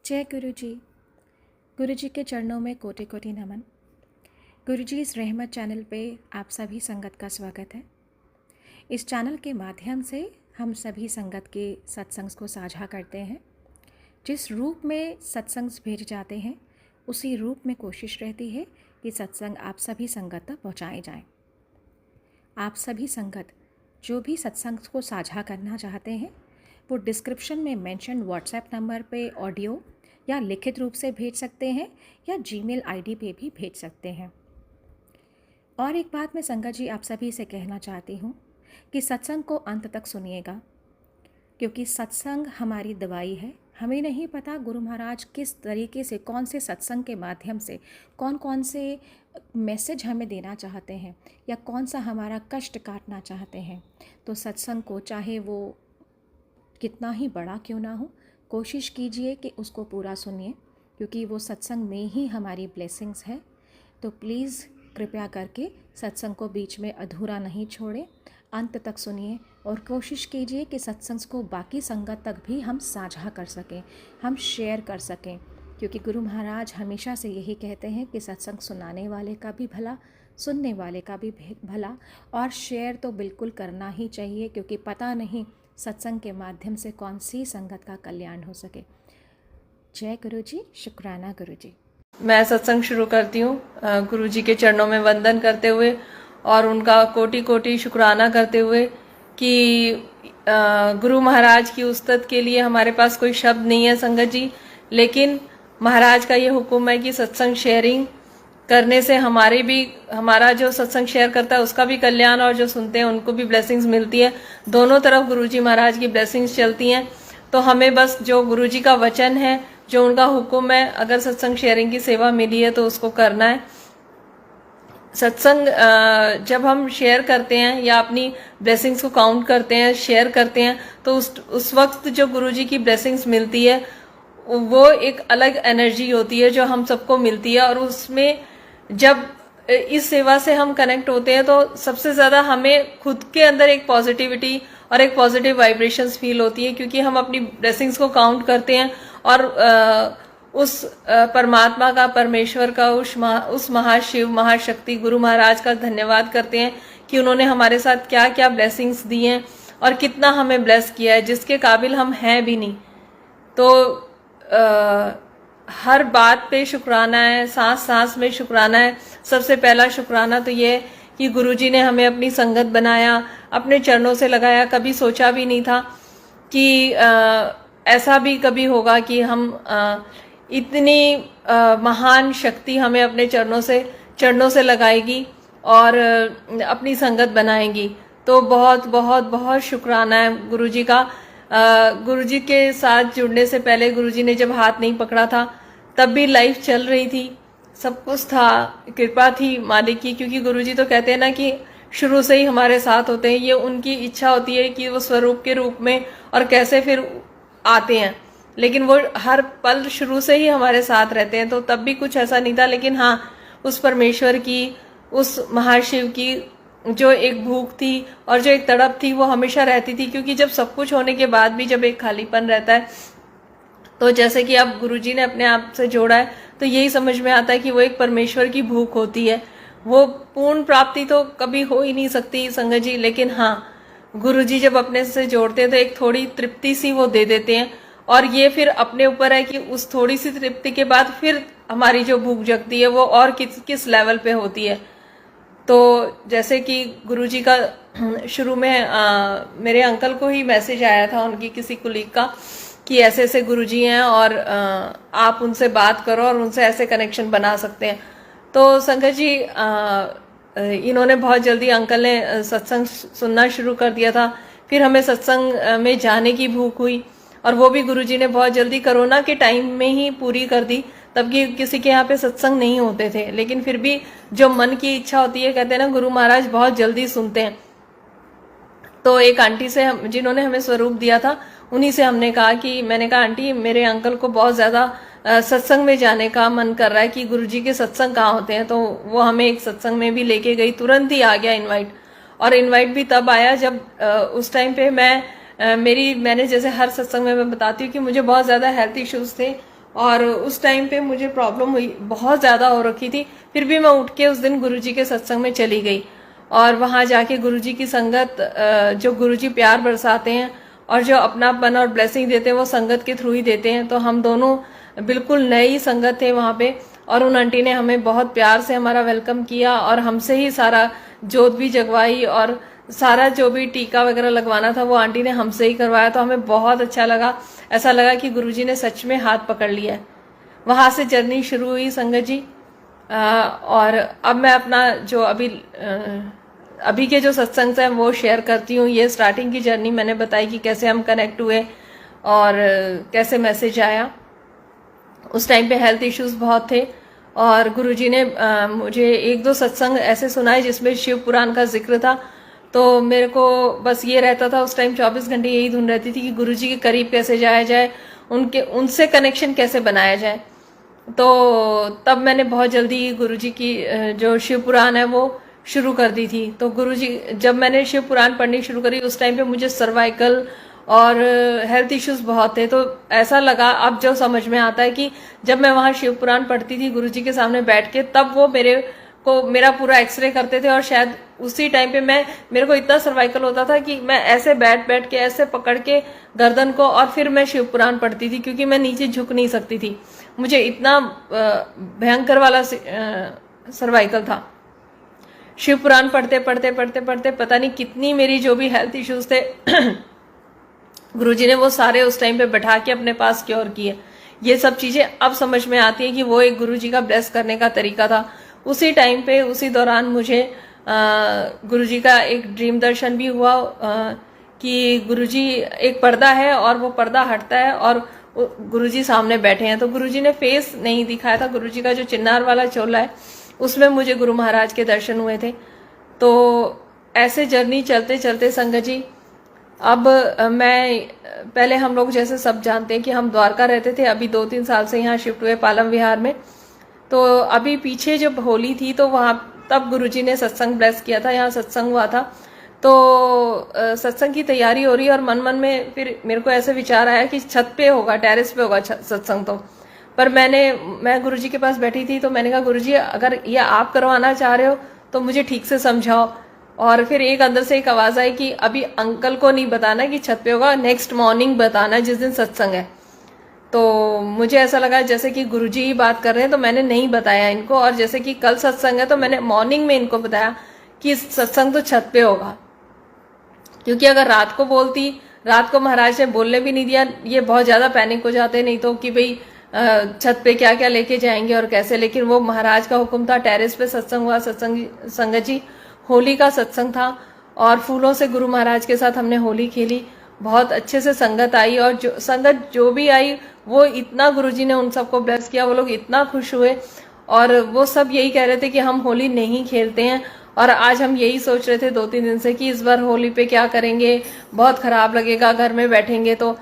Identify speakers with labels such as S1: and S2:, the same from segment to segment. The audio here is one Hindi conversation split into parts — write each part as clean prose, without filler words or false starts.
S1: जय गुरु जी। गुरु जी के चरणों में कोटि कोटि नमन। गुरु जी इस रहमत चैनल पे आप सभी संगत का स्वागत है। इस चैनल के माध्यम से हम सभी संगत के सत्संग को साझा करते हैं। जिस रूप में सत्संग भेज जाते हैं उसी रूप में कोशिश रहती है कि सत्संग आप सभी संगत तक पहुँचाए जाएँ। आप सभी संगत जो भी सत्संग को साझा करना चाहते हैं वो डिस्क्रिप्शन में मेंशन व्हाट्सएप नंबर पे ऑडियो या लिखित रूप से भेज सकते हैं या जीमेल आईडी पे भी भेज सकते हैं। और एक बात मैं संगत जी आप सभी से कहना चाहती हूँ कि सत्संग को अंत तक सुनिएगा, क्योंकि सत्संग हमारी दवाई है। हमें नहीं पता गुरु महाराज किस तरीके से, कौन से सत्संग के माध्यम से कौन कौन से मैसेज हमें देना चाहते हैं या कौन सा हमारा कष्ट काटना चाहते हैं। तो सत्संग को चाहे वो कितना ही बड़ा क्यों ना हो, कोशिश कीजिए कि उसको पूरा सुनिए, क्योंकि वो सत्संग में ही हमारी ब्लेसिंग्स है। तो प्लीज़ कृपया करके सत्संग को बीच में अधूरा नहीं छोड़ें, अंत तक सुनिए और कोशिश कीजिए कि सत्संग को बाकी संगत तक भी हम साझा कर सकें, हम शेयर कर सकें, क्योंकि गुरु महाराज हमेशा से यही कहते हैं कि सत्संग सुनाने वाले का भी भला, सुनने वाले का भी भला, और शेयर तो बिल्कुल करना ही चाहिए, क्योंकि पता नहीं सत्संग के माध्यम से कौन सी संगत का कल्याण हो सके। जय गुरु जी, शुक्राना गुरु जी।
S2: मैं सत्संग शुरू करती हूँ गुरु जी के चरणों में वंदन करते हुए और उनका कोटि कोटि शुक्राना करते हुए कि गुरु महाराज की उस्तत के लिए हमारे पास कोई शब्द नहीं है संगत जी, लेकिन महाराज का ये हुक्म है कि सत्संग शेयरिंग करने से हमारा जो सत्संग शेयर करता है उसका भी कल्याण और जो सुनते हैं उनको भी ब्लेसिंग्स मिलती है। दोनों तरफ गुरुजी महाराज की ब्लेसिंग्स चलती हैं। तो हमें बस जो गुरुजी का वचन है, जो उनका हुक्म है, अगर सत्संग शेयरिंग की सेवा मिली है तो उसको करना है। सत्संग जब हम शेयर करते हैं या अपनी ब्लेसिंग्स को काउंट करते हैं, शेयर करते हैं, तो उस वक्त जो गुरुजी की ब्लेसिंग्स मिलती है वो एक अलग एनर्जी होती है जो हम सबको मिलती है। और उसमें जब इस सेवा से हम कनेक्ट होते हैं तो सबसे ज्यादा हमें खुद के अंदर एक पॉजिटिविटी और एक पॉजिटिव वाइब्रेशंस फील होती है, क्योंकि हम अपनी ब्लेसिंग्स को काउंट करते हैं और उस परमात्मा का, परमेश्वर का, उस महाशिव, महाशक्ति गुरु महाराज का धन्यवाद करते हैं कि उन्होंने हमारे साथ क्या क्या ब्लेसिंग्स दी हैं और कितना हमें ब्लेस किया है, जिसके काबिल हम हैं भी नहीं। तो हर बात पे शुक्राना है, सांस सांस में शुक्राना है। सबसे पहला शुक्राना तो ये कि गुरुजी ने हमें अपनी संगत बनाया, अपने चरणों से लगाया। कभी सोचा भी नहीं था कि ऐसा भी कभी होगा कि हम इतनी महान शक्ति हमें अपने चरणों से लगाएगी और अपनी संगत बनाएगी। तो बहुत बहुत बहुत शुक्राना है गुरुजी का। गुरुजी के साथ जुड़ने से पहले गुरुजी ने जब हाथ नहीं पकड़ा था तब भी लाइफ चल रही थी, सब कुछ था, कृपा थी मालिक की। क्योंकि गुरुजी तो कहते हैं ना कि शुरू से ही हमारे साथ होते हैं, ये उनकी इच्छा होती है कि वो स्वरूप के रूप में और कैसे फिर आते हैं, लेकिन वो हर पल शुरू से ही हमारे साथ रहते हैं। तो तब भी कुछ ऐसा नहीं था, लेकिन हाँ, उस परमेश्वर की, उस महाशिव की जो एक भूख थी और जो एक तड़प थी वो हमेशा रहती थी। क्योंकि जब सब कुछ होने के बाद भी जब एक खालीपन रहता है, तो जैसे कि अब गुरुजी ने अपने आप से जोड़ा है, तो यही समझ में आता है कि वो एक परमेश्वर की भूख होती है। वो पूर्ण प्राप्ति तो कभी हो ही नहीं सकती संगत जी, लेकिन हाँ, गुरुजी जब अपने से जोड़ते हैं तो एक थोड़ी तृप्ति सी वो दे देते हैं। और ये फिर अपने ऊपर है कि उस थोड़ी सी तृप्ति के बाद फिर हमारी जो भूख जगती है वो और किस लेवल पे होती है। तो जैसे कि गुरुजी का शुरू में मेरे अंकल को ही मैसेज आया था उनकी किसी कुलीग का कि ऐसे ऐसे गुरुजी हैं और आप उनसे बात करो और उनसे ऐसे कनेक्शन बना सकते हैं। तो संगत जी इन्होंने बहुत जल्दी, अंकल ने सत्संग सुनना शुरू कर दिया था। फिर हमें सत्संग में जाने की भूख हुई और वो भी गुरुजी ने बहुत जल्दी कोरोना के टाइम में ही पूरी कर दी। तब कि किसी के यहाँ पे सत्संग नहीं होते थे, लेकिन फिर भी जो मन की इच्छा होती है, कहते हैं ना गुरु महाराज बहुत जल्दी सुनते हैं। तो एक आंटी से जिन्होंने हमें स्वरूप दिया था, उन्हीं से हमने कहा कि, मैंने कहा आंटी मेरे अंकल को बहुत ज्यादा सत्संग में जाने का मन कर रहा है कि गुरुजी के सत्संग कहाँ होते हैं। तो वो हमें एक सत्संग में भी लेके गई, तुरंत ही आ गया इनवाइट। और इनवाइट भी तब आया जब उस टाइम पे मैंने जैसे हर सत्संग में मैं बताती हूँ कि मुझे बहुत ज्यादा हेल्थ इश्यूज थे और उस टाइम पे मुझे प्रॉब्लम हुई, बहुत ज़्यादा हो रखी थी। फिर भी मैं उठ के उस दिन गुरुजी के सत्संग में चली गई और वहाँ जाके गुरुजी की संगत, जो गुरुजी प्यार बरसाते हैं और जो अपनापन और ब्लेसिंग देते हैं वो संगत के थ्रू ही देते हैं। तो हम दोनों बिल्कुल नई संगत थे वहाँ पे, और उन आंटी ने हमें बहुत प्यार से हमारा वेलकम किया और हमसे ही सारा जोत भी जगवाई और सारा जो भी टीका वगैरह लगवाना था वो आंटी ने हमसे ही करवाया। तो हमें बहुत अच्छा लगा, ऐसा लगा कि गुरुजी ने सच में हाथ पकड़ लिया है। वहाँ से जर्नी शुरू हुई संगत जी। और अब मैं अपना जो अभी के जो सत्संग हैं वो शेयर करती हूँ। ये स्टार्टिंग की जर्नी मैंने बताई कि कैसे हम कनेक्ट हुए और कैसे मैसेज आया। उस टाइम पे हेल्थ इश्यूज बहुत थे और गुरुजी ने मुझे एक दो सत्संग ऐसे सुनाए जिसमें शिव पुराण का जिक्र था। तो मेरे को बस ये रहता था उस टाइम 24 घंटे यही धुन रहती थी कि गुरुजी के करीब कैसे जाया जाए, उनसे कनेक्शन कैसे बनाया जाए। तो तब मैंने बहुत जल्दी गुरुजी की जो शिव पुराण है वो शुरू कर दी थी। तो गुरुजी, जब मैंने शिव पुराण पढ़नी शुरू करी उस टाइम पे मुझे सर्वाइकल और हेल्थ इश्यूज बहुत थे। तो ऐसा लगा, अब जो समझ में आता है कि जब मैं वहाँ शिव पुराण पढ़ती थी गुरुजी के सामने बैठ के, तब वो मेरा पूरा एक्सरे करते थे और शायद उसी टाइम पे मेरे को इतना सर्वाइकल होता था कि मैं ऐसे बैठ के ऐसे पकड़ के गर्दन को और फिर मैं शिव पुराण पढ़ती थी, क्योंकि मैं नीचे झुक नहीं सकती थी। मुझे इतना भयंकर वाला सर्वाइकल था। शिव पुराण पढ़ते पता नहीं कितनी मेरी जो भी हेल्थ इश्यूज थे गुरुजी ने वो सारे उस टाइम पे बैठा के अपने पास क्योर किए। ये सब चीजें अब समझ में आती है कि वो एक गुरुजी का ब्लेस करने का तरीका था। उसी टाइम पे उसी दौरान मुझे गुरुजी का एक ड्रीम दर्शन भी हुआ कि गुरुजी एक पर्दा है और वो पर्दा हटता है और गुरुजी सामने बैठे हैं। तो गुरुजी ने फेस नहीं दिखाया था, गुरुजी का जो चिन्नार वाला चोला है उसमें मुझे गुरु महाराज के दर्शन हुए थे। तो ऐसे जर्नी चलते चलते संगत जी, अब मैं पहले हम लोग जैसे सब जानते हैं कि हम द्वारका रहते थे, अभी 2-3 साल से यहाँ शिफ्ट हुए पालम विहार में। तो अभी पीछे जब होली थी तो वहाँ तब गुरुजी ने सत्संग ब्लेस किया था, यहाँ सत्संग हुआ था। तो सत्संग की तैयारी हो रही और मन में फिर मेरे को ऐसे विचार आया कि छत पे होगा, टेरेस पे होगा सत्संग। तो पर मैं गुरुजी के पास बैठी थी तो मैंने कहा गुरुजी अगर ये आप करवाना चाह रहे हो तो मुझे ठीक से समझाओ। और फिर एक अंदर से एक आवाज आई कि अभी अंकल को नहीं बताना कि छत पे होगा, नेक्स्ट मॉर्निंग बताना जिस दिन सत्संग है। तो मुझे ऐसा लगा जैसे कि गुरुजी ही बात कर रहे हैं, तो मैंने नहीं बताया इनको। और जैसे कि कल सत्संग है तो मैंने मॉर्निंग में इनको बताया कि सत्संग तो छत पे होगा, क्योंकि अगर रात को बोलती, रात को महाराज ने बोलने भी नहीं दिया, ये बहुत ज्यादा पैनिक हो जाते, नहीं तो कि भाई छत पे क्या क्या लेके जाएंगे और कैसे। लेकिन वो महाराज का हुक्म था, टेरेस पे सत्संग हुआ। सत्संग संगत जी होली का सत्संग था और फूलों से गुरु महाराज के साथ हमने होली खेली। बहुत अच्छे से संगत आई और संगत जो भी आई वो इतना गुरुजी ने उन सबको ब्लेस किया, वो लोग इतना खुश हुए और वो सब यही कह रहे थे कि हम होली नहीं खेलते हैं। और आज हम यही सोच रहे थे 2-3 दिन से कि इस बार होली पे क्या करेंगे, बहुत खराब लगेगा घर में बैठेंगे। तो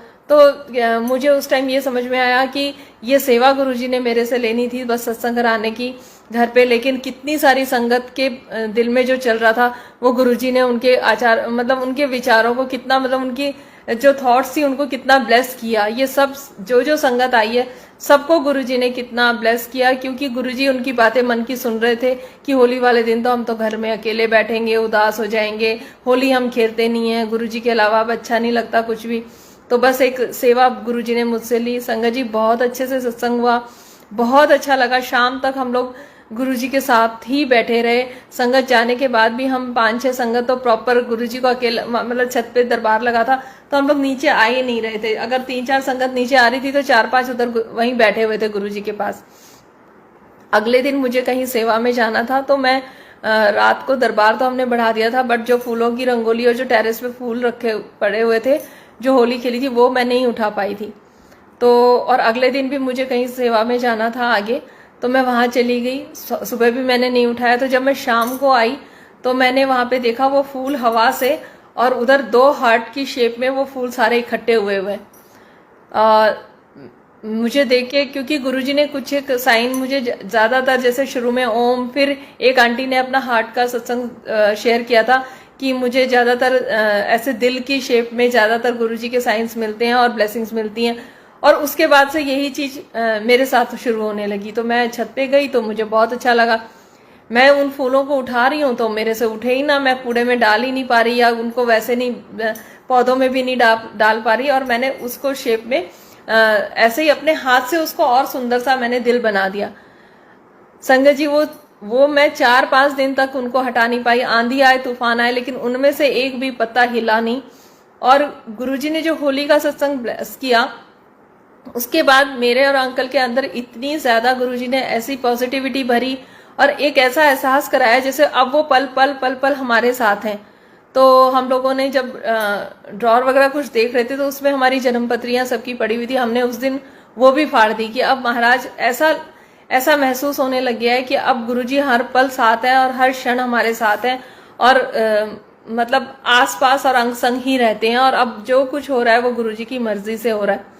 S2: मुझे उस टाइम ये समझ में आया कि ये सेवा गुरुजी ने मेरे से लेनी थी बस सत्संग कराने की घर पे। लेकिन कितनी सारी संगत के दिल में जो चल रहा था वो गुरुजी ने उनके आचार, मतलब उनके विचारों को कितना, मतलब उनकी जो थॉट्स थी उनको कितना ब्लेस किया। ये सब जो संगत आई है सबको गुरुजी ने कितना ब्लेस किया, क्योंकि गुरुजी उनकी बातें मन की सुन रहे थे कि होली वाले दिन तो हम तो घर में अकेले बैठेंगे, उदास हो जाएंगे, होली हम खेलते नहीं है, गुरुजी के अलावा अब अच्छा नहीं लगता कुछ भी। तो बस एक सेवा गुरुजी ने मुझसे ली। संगत जी बहुत अच्छे से सत्संग हुआ, बहुत अच्छा लगा। शाम तक हम लोग गुरुजी के साथ ही बैठे रहे। संगत जाने के बाद भी हम 5-6 संगत तो प्रॉपर गुरुजी को अकेला, मतलब छत पे दरबार लगा था तो हम लोग नीचे आ ही नहीं रहे थे। अगर 3-4 संगत नीचे आ रही थी तो 4-5 उधर वहीं बैठे हुए थे गुरुजी के पास। अगले दिन मुझे कहीं सेवा में जाना था तो मैं रात को दरबार तो हमने बढ़ा दिया था, बट जो फूलों की रंगोली और जो टेरेस पे फूल रखे पड़े हुए थे जो होली खेली थी वो मैं नहीं उठा पाई थी। तो और अगले दिन भी मुझे कहीं सेवा में जाना था आगे, तो मैं वहां चली गई। सुबह भी मैंने नहीं उठाया। तो जब मैं शाम को आई तो मैंने वहां पे देखा वो फूल हवा से, और उधर 2 हार्ट की शेप में वो फूल सारे इकट्ठे हुए हुए। मुझे देख के, क्योंकि गुरुजी ने कुछ एक साइन मुझे ज्यादातर, जैसे शुरू में ओम, फिर एक आंटी ने अपना हार्ट का सत्संग शेयर किया था कि मुझे ज्यादातर ऐसे दिल की शेप में ज्यादातर गुरुजी के साइंस मिलते हैं और ब्लेसिंग्स मिलती हैं। और उसके बाद से यही चीज मेरे साथ शुरू होने लगी। तो मैं छत पे गई तो मुझे बहुत अच्छा लगा। मैं उन फूलों को उठा रही हूँ तो मेरे से उठे ही ना, मैं कूड़े में डाल ही नहीं पा रही, या उनको वैसे नहीं पौधों में भी नहीं डाल पा रही। और मैंने उसको शेप में ऐसे ही अपने हाथ से उसको और सुंदर सा मैंने दिल बना दिया। संगत जी, वो मैं 4-5 दिन तक उनको हटा नहीं पाई। आंधी आए, तूफान आए, लेकिन उनमें से एक भी पत्ता हिला नहीं। और गुरुजी ने जो होली का सत्संग ब्लेस किया, उसके बाद मेरे और अंकल के अंदर इतनी ज्यादा गुरुजी ने ऐसी पॉजिटिविटी भरी और एक ऐसा एहसास कराया जैसे अब वो पल पल पल पल हमारे साथ हैं। तो हम लोगों ने जब ड्रॉर वगैरह कुछ देख रहे थे तो उसमें हमारी जन्मपत्रियां सबकी पड़ी हुई थी। हमने उस दिन वो भी फाड़ दी कि अब महाराज ऐसा महसूस होने लग गया है कि अब गुरुजी हर पल साथ है और हर क्षण हमारे साथ है, और मतलब आस पास और अंग संग ही रहते हैं। और अब जो कुछ हो रहा है वो गुरुजी की मर्जी से हो रहा है।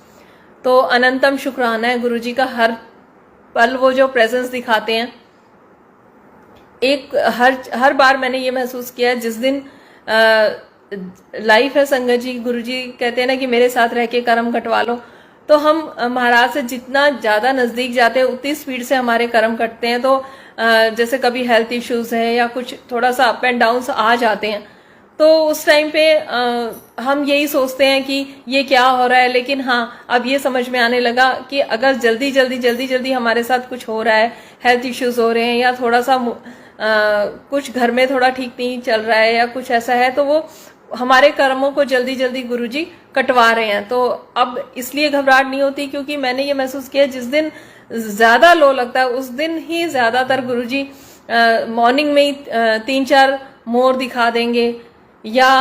S2: तो अनंतम शुक्राना है गुरुजी का, हर पल वो जो प्रेजेंस दिखाते हैं। हर बार मैंने ये महसूस किया है, जिस दिन लाइफ है संगत जी, गुरुजी कहते हैं ना कि मेरे साथ रह के कर्म कटवा लो, तो हम महाराज से जितना ज्यादा नजदीक जाते हैं उतनी स्पीड से हमारे कर्म कटते हैं। तो जैसे कभी हेल्थ इश्यूज है या कुछ थोड़ा सा अप एंड डाउन आ जाते हैं, तो उस टाइम पे हम यही सोचते हैं कि ये क्या हो रहा है। लेकिन हाँ, अब ये समझ में आने लगा कि अगर जल्दी जल्दी हमारे साथ कुछ हो रहा है, हेल्थ इश्यूज हो रहे हैं या थोड़ा सा कुछ घर में थोड़ा ठीक नहीं चल रहा है या कुछ ऐसा है, तो वो हमारे कर्मों को जल्दी जल्दी कटवा रहे हैं। तो अब इसलिए घबराहट नहीं होती, क्योंकि मैंने ये महसूस किया जिस दिन ज्यादा लो लगता है उस दिन ही ज्यादातर गुरुजी मॉर्निंग में ही 3-4 मोर दिखा देंगे, या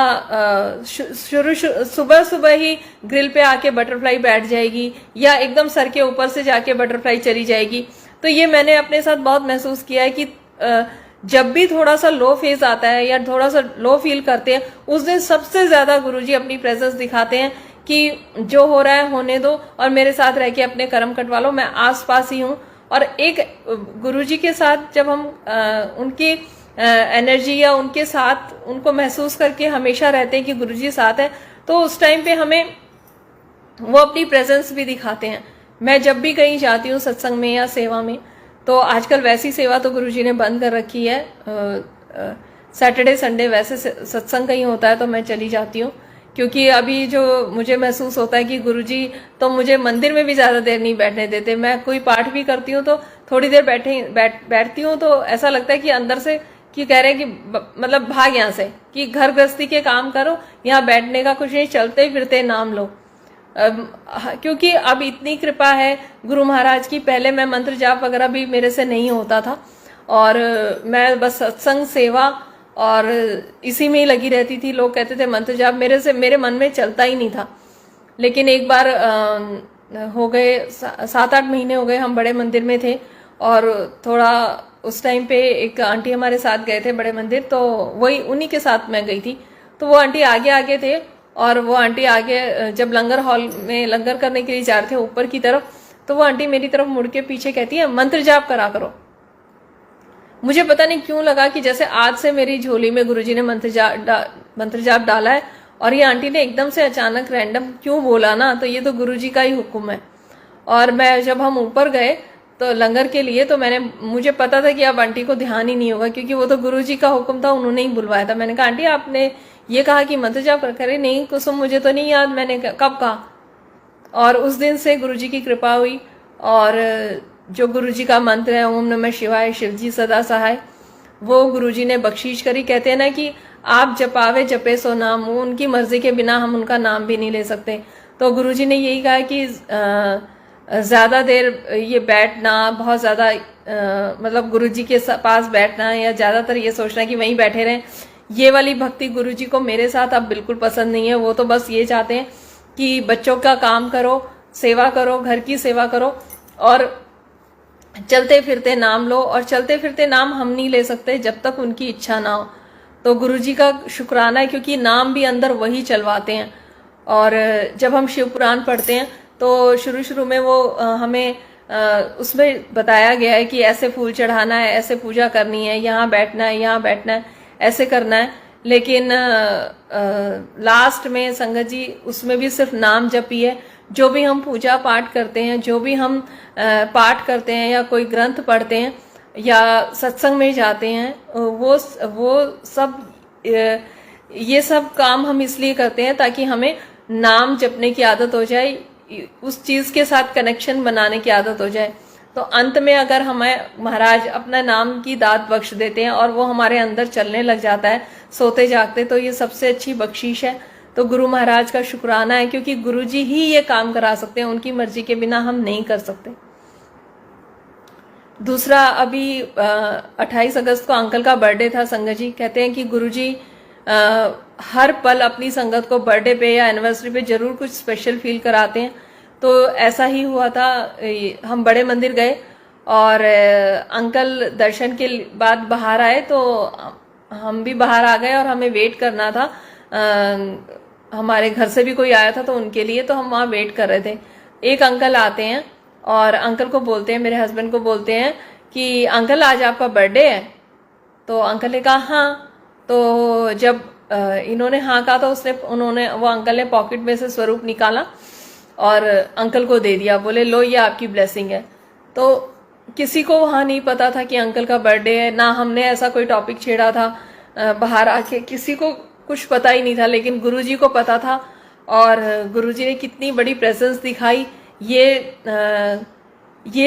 S2: सुबह ही ग्रिल पे आके बटरफ्लाई बैठ जाएगी, या एकदम सर के ऊपर से जाके बटरफ्लाई चली जाएगी। तो ये मैंने अपने साथ बहुत महसूस किया है कि जब भी थोड़ा सा लो फेज आता है या थोड़ा सा लो फील करते हैं, उस दिन सबसे ज्यादा गुरुजी अपनी प्रेजेंस दिखाते हैं कि जो हो रहा है होने दो और मेरे साथ रह के अपने कर्म कटवा लो, मैं आस पास ही हूँ। और एक गुरुजी के साथ जब हम उनकी एनर्जी या उनके साथ उनको महसूस करके हमेशा रहते हैं कि गुरुजी साथ है, तो उस टाइम पे हमें वो अपनी प्रेजेंस भी दिखाते हैं। मैं जब भी कहीं जाती हूँ सत्संग में या सेवा में, तो आजकल वैसी सेवा तो गुरुजी ने बंद कर रखी है। सैटरडे संडे वैसे सत्संग कहीं होता है तो मैं चली जाती हूँ, क्योंकि अभी जो मुझे महसूस होता है कि गुरुजी तो मुझे मंदिर में भी ज्यादा देर नहीं बैठने देते। मैं कोई पाठ भी करती हूँ तो थोड़ी देर बैठती हूँ तो ऐसा लगता है कि अंदर से कि कह रहे हैं कि मतलब भाग यहाँ से, कि घर गृहस्थी के काम करो, यहाँ बैठने का कुछ नहीं, चलते फिरते नाम लो। क्योंकि अब इतनी कृपा है गुरु महाराज की। पहले मैं मंत्र जाप वगैरह भी मेरे से नहीं होता था, और मैं बस सत्संग सेवा और इसी में ही लगी रहती थी। लोग कहते थे मंत्र जाप, मेरे मन में चलता ही नहीं था। लेकिन एक बार हो गए 7-8 महीने हो गए, हम बड़े मंदिर में थे, और थोड़ा उस टाइम पे एक आंटी हमारे साथ गए थे बड़े मंदिर, तो वही उन्हीं के साथ मैं गई थी। तो वो आंटी आगे थे, और वो आंटी आगे जब लंगर हॉल में लंगर करने के लिए जा रहे थे ऊपर की तरफ, तो वो आंटी मेरी तरफ मुड़ के पीछे कहती है, मंत्र जाप करा करो। मुझे पता नहीं क्यों लगा कि जैसे आज से मेरी झोली में गुरुजी ने मंत्र जाप डाला है, और ये आंटी ने एकदम से अचानक रैंडम क्यों बोला ना, तो ये तो गुरुजी का ही हुक्म है। और मैं जब हम ऊपर गए तो लंगर के लिए, तो मुझे पता था कि अब आंटी को ध्यान ही नहीं होगा, क्योंकि वो तो गुरुजी का हुक्म था, उन्होंने ही बुलवाया था। मैंने कहा आंटी आपने ये कहा कि मंत्र जाप करे? नहीं कुसुम, मुझे तो नहीं याद मैंने कब कहा। और उस दिन से गुरुजी की कृपा हुई, और जो गुरुजी का मंत्र है ओम नमः शिवाय शिवजी सदा सहाय, वो गुरुजी ने बख्शीश करी। कहते हैं ना कि आप जपावे जपे सो नाम, वो उनकी मर्जी के बिना हम उनका नाम भी नहीं ले सकते। तो गुरुजी ने यही कहा कि ज्यादा देर ये बैठना, बहुत ज्यादा मतलब गुरुजी के पास बैठना या ज्यादातर ये सोचना कि वहीं बैठे रहें, ये वाली भक्ति गुरुजी को मेरे साथ अब बिल्कुल पसंद नहीं है। वो तो बस ये चाहते हैं कि बच्चों का काम करो, सेवा करो, घर की सेवा करो, और चलते फिरते नाम लो। और चलते फिरते नाम हम नहीं ले सकते जब तक उनकी इच्छा ना हो। तो गुरुजी का शुक्राना है, क्योंकि नाम भी अंदर वही चलवाते हैं। और जब हम शिव पुराण पढ़ते हैं तो शुरू में वो हमें उसमें बताया गया है कि ऐसे फूल चढ़ाना है, ऐसे पूजा करनी है, यहाँ बैठना है, यहाँ बैठना है, ऐसे करना है। लेकिन लास्ट में संगत जी उसमें भी सिर्फ नाम जपी है, जो भी हम पूजा पाठ करते हैं, जो भी हम पाठ करते हैं या कोई ग्रंथ पढ़ते हैं या सत्संग में जाते हैं, वो सब ये सब काम हम इसलिए करते हैं ताकि हमें नाम जपने की आदत हो जाए, उस चीज के साथ कनेक्शन बनाने की आदत हो जाए। तो अंत में अगर हमें महाराज अपना नाम की दात बख्श देते हैं और वो हमारे अंदर चलने लग जाता है सोते जागते, तो ये सबसे अच्छी बख्शीश है। तो गुरु महाराज का शुक्राना है, क्योंकि गुरु जी ही ये काम करा सकते हैं, उनकी मर्जी के बिना हम नहीं कर सकते। दूसरा, अभी 28 अगस्त को अंकल का बर्थडे था। संगत जी कहते हैं कि गुरु जी हर पल अपनी संगत को बर्थडे पे या एनिवर्सरी पे जरूर कुछ स्पेशल फील कराते हैं। तो ऐसा ही हुआ था, हम बड़े मंदिर गए और अंकल दर्शन के बाद बाहर आए, तो हम भी बाहर आ गए और हमें वेट करना था। हमारे घर से भी कोई आया था तो उनके लिए, तो हम वहाँ वेट कर रहे थे। एक अंकल आते हैं और अंकल को बोलते हैं, मेरे हस्बैंड को बोलते हैं कि अंकल आज आपका बर्थडे है। तो अंकल ने कहा हाँ। तो जब इन्होंने हाँ कहा तो वो अंकल ने पॉकेट में से स्वरूप निकाला और अंकल को दे दिया, बोले लो ये आपकी ब्लेसिंग है। तो किसी को वहाँ नहीं पता था कि अंकल का बर्थडे है, ना हमने ऐसा कोई टॉपिक छेड़ा था बाहर आके, किसी को कुछ पता ही नहीं था, लेकिन गुरुजी को पता था और गुरुजी ने कितनी बड़ी प्रेजेंस दिखाई। ये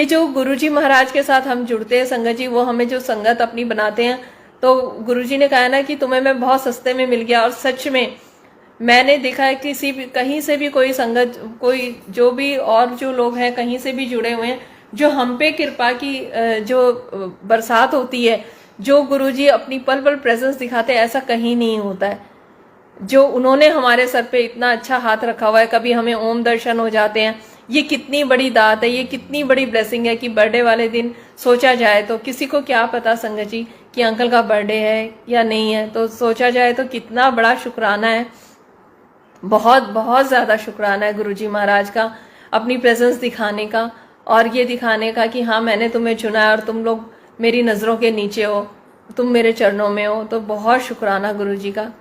S2: जो गुरुजी महाराज के साथ हम जुड़ते हैं संगत जी, वो हमें जो संगत अपनी बनाते हैं, तो गुरुजी ने कहा ना कि तुम्हें मैं बहुत सस्ते में मिल गया। और सच में मैंने देखा है किसी भी कहीं से भी कोई संगत, कोई जो भी और जो लोग हैं कहीं से भी जुड़े हुए हैं, जो हम पे कृपा की जो बरसात होती है, जो गुरुजी अपनी पल पल प्रेजेंस दिखाते हैं, ऐसा कहीं नहीं होता है। जो उन्होंने हमारे सर पे इतना अच्छा हाथ रखा हुआ है, कभी हमें ओम दर्शन हो जाते हैं, ये कितनी बड़ी दात है, ये कितनी बड़ी ब्लेसिंग है कि बर्थडे वाले दिन सोचा जाए तो, किसी को क्या पता संगत जी कि अंकल का बर्थडे है या नहीं है, तो सोचा जाए तो कितना बड़ा शुक्राना है, बहुत बहुत ज्यादा शुक्राना है गुरुजी महाराज का अपनी प्रेजेंस दिखाने का और ये दिखाने का कि हाँ मैंने तुम्हें चुना है और तुम लोग मेरी नजरों के नीचे हो, तुम मेरे चरणों में हो। तो बहुत शुक्राना गुरुजी का।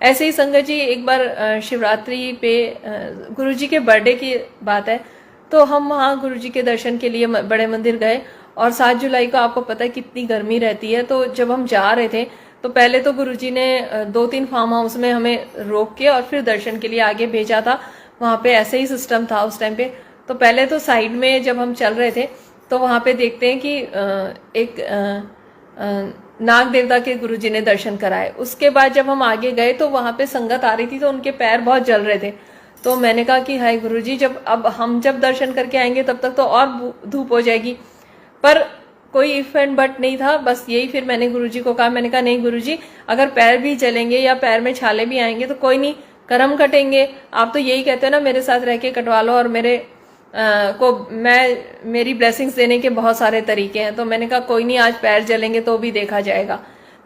S2: ऐसे ही संगत जी एक बार शिवरात्रि पे गुरुजी के बर्थडे की बात है, तो हम वहाँ गुरुजी के दर्शन के लिए बड़े मंदिर गए और 7 जुलाई को आपको पता है कितनी गर्मी रहती है। तो जब हम जा रहे थे तो पहले तो गुरुजी ने 2-3 फार्म हाउस में हमें रोक के और फिर दर्शन के लिए आगे भेजा था। वहाँ पे ऐसे ही सिस्टम था उस टाइम पे। तो पहले तो साइड में जब हम चल रहे थे तो वहाँ पे देखते हैं कि एक नाग देवता के गुरुजी ने दर्शन कराए। उसके बाद जब हम आगे गए तो वहाँ पे संगत आ रही थी, तो उनके पैर बहुत जल रहे थे। तो मैंने कहा कि हाय गुरुजी, जब दर्शन करके आएंगे तब तक तो और धूप हो जाएगी, पर कोई इफ एंड बट नहीं था। बस यही फिर मैंने गुरुजी को कहा, मैंने कहा नहीं गुरुजी, अगर पैर भी जलेंगे या पैर में छाले भी आएंगे तो कोई नहीं, कर्म कटेंगे। आप तो यही कहते हो ना मेरे साथ रह के कटवा लो, और मेरी ब्लेसिंग्स देने के बहुत सारे तरीके हैं। तो मैंने कहा कोई नहीं, आज पैर जलेंगे तो भी देखा जाएगा।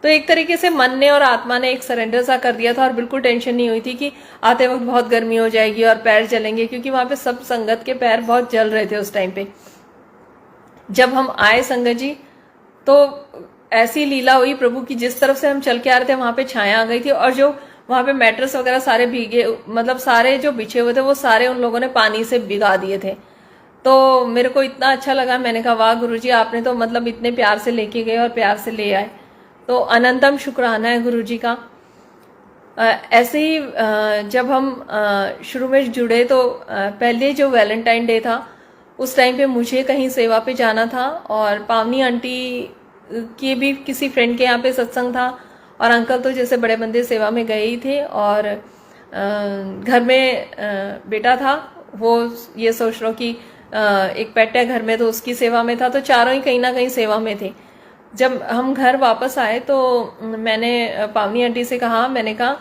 S2: तो एक तरीके से मन ने और आत्मा ने एक सरेंडर सा कर दिया था और बिल्कुल टेंशन नहीं हुई थी कि आते वक्त बहुत गर्मी हो जाएगी और पैर जलेंगे, क्योंकि वहां पे सब संगत के पैर बहुत जल रहे थे उस टाइम पे। जब हम आए संगत जी तो ऐसी लीला हुई प्रभु की, जिस तरफ से हम चल के आ रहे थे वहां पे छाया आ गई थी और जो वहां पे मैट्रेस वगैरह सारे भीगे, मतलब सारे जो बिछे हुए थे वो सारे उन लोगों ने पानी से भिगा दिए थे। तो मेरे को इतना अच्छा लगा, मैंने कहा वाह गुरुजी, आपने तो मतलब इतने प्यार से लेके गए और प्यार से ले आए। तो अनंतम शुक्राना है गुरुजी का। ऐसे ही जब हम शुरू में जुड़े तो पहले जो वैलेंटाइन डे था उस टाइम पे मुझे कहीं सेवा पे जाना था और पावनी आंटी के भी किसी फ्रेंड के यहाँ पे सत्संग था और अंकल तो जैसे बड़े मंदिर सेवा में गए ही थे और घर में बेटा था, वो ये सोच लो कि एक पेट है घर में, तो उसकी सेवा में था। तो चारों ही कहीं ना कहीं सेवा में थे। जब हम घर वापस आए तो मैंने पावनी आंटी से कहा, मैंने कहा